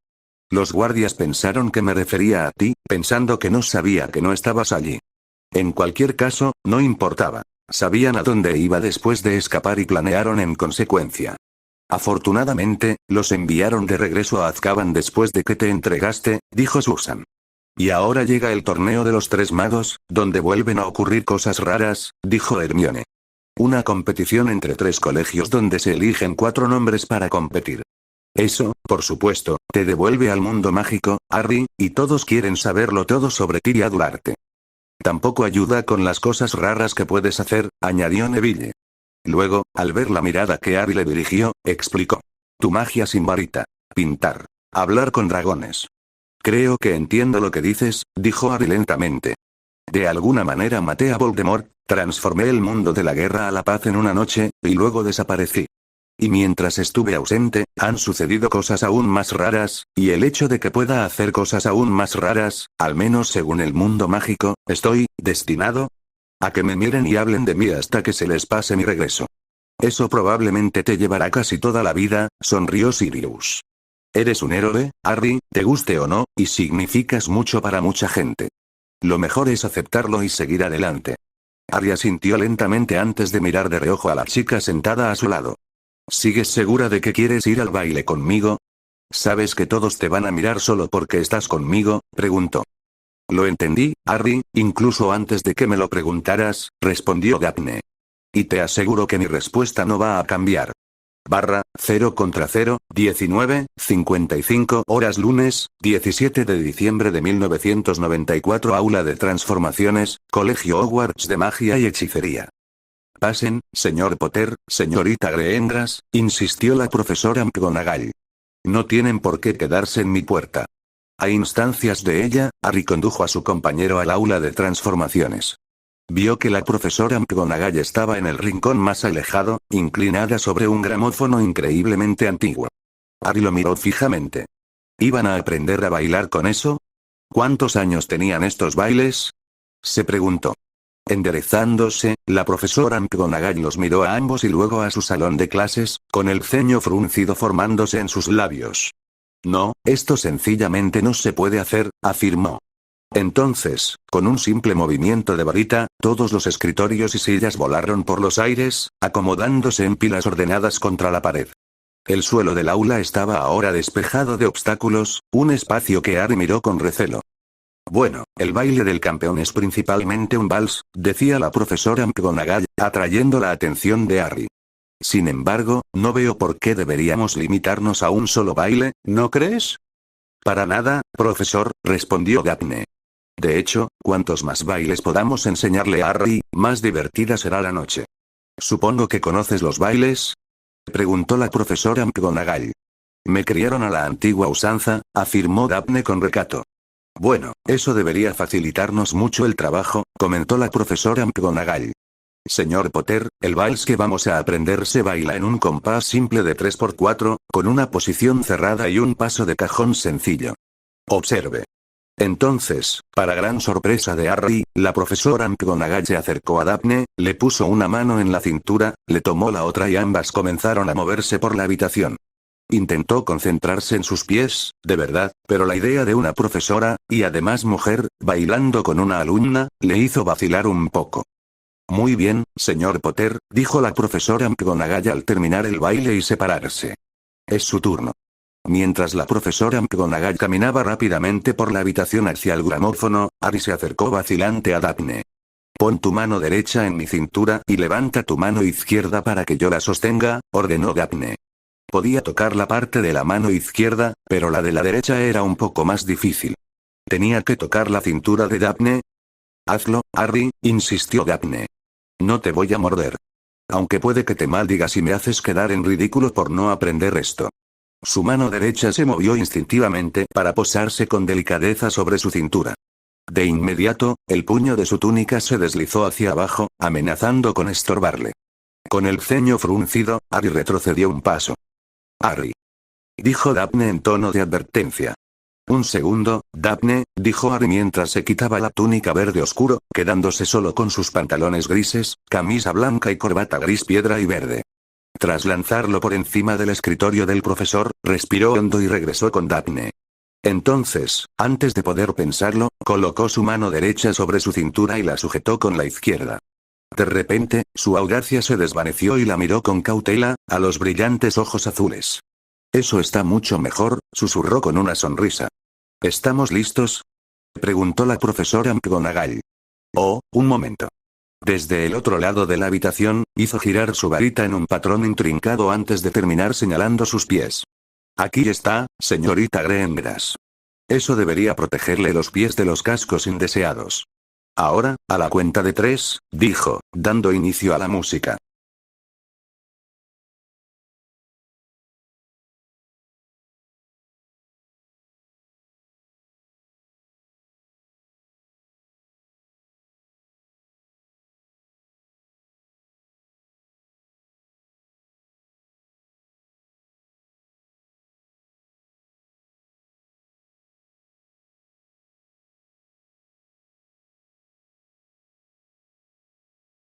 Speaker 1: Los guardias pensaron que me refería a ti, pensando que no sabía que no estabas allí. En cualquier caso, no importaba. Sabían a dónde iba después de escapar y planearon en consecuencia. Afortunadamente, los enviaron de regreso a Azkaban después de que te entregaste, dijo Susan. Y ahora llega el torneo de los 3 magos, donde vuelven a ocurrir cosas raras, dijo Hermione. Una competición entre 3 colegios donde se eligen 4 nombres para competir. Eso, por supuesto, te devuelve al mundo mágico, Harry, y todos quieren saberlo todo sobre ti y adularte. Tampoco ayuda con las cosas raras que puedes hacer, añadió Neville. Luego, al ver la mirada que Harry le dirigió, explicó. Tu magia sin varita. Pintar. Hablar con dragones. Creo que entiendo lo que dices, dijo Harry lentamente. De alguna manera maté a Voldemort, transformé el mundo de la guerra a la paz en una noche, y luego desaparecí. Y mientras estuve ausente, han sucedido cosas aún más raras, y el hecho de que pueda hacer cosas aún más raras, al menos según el mundo mágico, estoy destinado a que me miren y hablen de mí hasta que se les pase mi regreso. Eso probablemente te llevará casi toda la vida, sonrió Sirius. Eres un héroe, Harry, te guste o no, y significas mucho para mucha gente. Lo mejor es aceptarlo y seguir adelante. Harry asintió lentamente antes de mirar de reojo a la chica sentada a su lado. ¿Sigues segura de que quieres ir al baile conmigo? ¿Sabes que todos te van a mirar solo porque estás conmigo?, preguntó. Lo entendí, Harry, incluso antes de que me lo preguntaras, respondió Daphne. Y te aseguro que mi respuesta no va a cambiar. 0 contra 0, 19:55 horas lunes, 17 de diciembre de 1994 Aula de Transformaciones, Colegio Hogwarts de Magia y Hechicería. Pasen, señor Potter, señorita Greengrass, insistió la profesora McGonagall. No tienen por qué quedarse en mi puerta. A instancias de ella, Harry condujo a su compañero al aula de transformaciones. Vio que la profesora McGonagall estaba en el rincón más alejado, inclinada sobre un gramófono increíblemente antiguo. Harry lo miró fijamente. ¿Iban a aprender a bailar con eso? ¿Cuántos años tenían estos bailes? Se preguntó. Enderezándose, la profesora McGonagall los miró a ambos y luego a su salón de clases, con el ceño fruncido formándose en sus labios. No, esto sencillamente no se puede hacer, afirmó. Entonces, con un simple movimiento de varita, todos los escritorios y sillas volaron por los aires, acomodándose en pilas ordenadas contra la pared. El suelo del aula estaba ahora despejado de obstáculos, un espacio que Harry miró con recelo. Bueno, el baile del campeón es principalmente un vals, decía la profesora McGonagall, atrayendo la atención de Harry. Sin embargo, no veo por qué deberíamos limitarnos a un solo baile, ¿no crees? Para nada, profesor, respondió Daphne. De hecho, cuantos más bailes podamos enseñarle a Harry, más divertida será la noche. ¿Supongo que conoces los bailes?, preguntó la profesora McGonagall. Me criaron a la antigua usanza, afirmó Daphne con recato. Bueno, eso debería facilitarnos mucho el trabajo, comentó la profesora McGonagall. Señor Potter, el vals que vamos a aprender se baila en un compás simple de 3×4, con una posición cerrada y un paso de cajón sencillo. Observe. Entonces, para gran sorpresa de Harry, la profesora McGonagall se acercó a Daphne, le puso una mano en la cintura, le tomó la otra y ambas comenzaron a moverse por la habitación. Intentó concentrarse en sus pies, de verdad, pero la idea de una profesora, y además mujer, bailando con una alumna, le hizo vacilar un poco. Muy bien, señor Potter, dijo la profesora McGonagall al terminar el baile y separarse. Es su turno. Mientras la profesora McGonagall caminaba rápidamente por la habitación hacia el gramófono, Harry se acercó vacilante a Daphne. Pon tu mano derecha en mi cintura y levanta tu mano izquierda para que yo la sostenga, ordenó Daphne. Podía tocar la parte de la mano izquierda, pero la de la derecha era un poco más difícil. ¿Tenía que tocar la cintura de Daphne? Hazlo, Harry, insistió Daphne. No te voy a morder. Aunque puede que te maldigas y me haces quedar en ridículo por no aprender esto. Su mano derecha se movió instintivamente para posarse con delicadeza sobre su cintura. De inmediato, el puño de su túnica se deslizó hacia abajo, amenazando con estorbarle. Con el ceño fruncido, Harry retrocedió un paso. Harry. Dijo Daphne en tono de advertencia. Un segundo, Daphne, dijo Harry mientras se quitaba la túnica verde oscuro, quedándose solo con sus pantalones grises, camisa blanca y corbata gris piedra y verde. Tras lanzarlo por encima del escritorio del profesor, respiró hondo y regresó con Daphne. Entonces, antes de poder pensarlo, colocó su mano derecha sobre su cintura y la sujetó con la izquierda. De repente, su audacia se desvaneció y la miró con cautela, a los brillantes ojos azules. Eso está mucho mejor, susurró con una sonrisa. ¿Estamos listos?, preguntó la profesora McGonagall. Oh, un momento. Desde el otro lado de la habitación, hizo girar su varita en un patrón intrincado antes de terminar señalando sus pies. Aquí está, señorita Greengrass. Eso debería protegerle los pies de los cascos indeseados. Ahora, a la cuenta de 3, dijo, dando inicio a la música.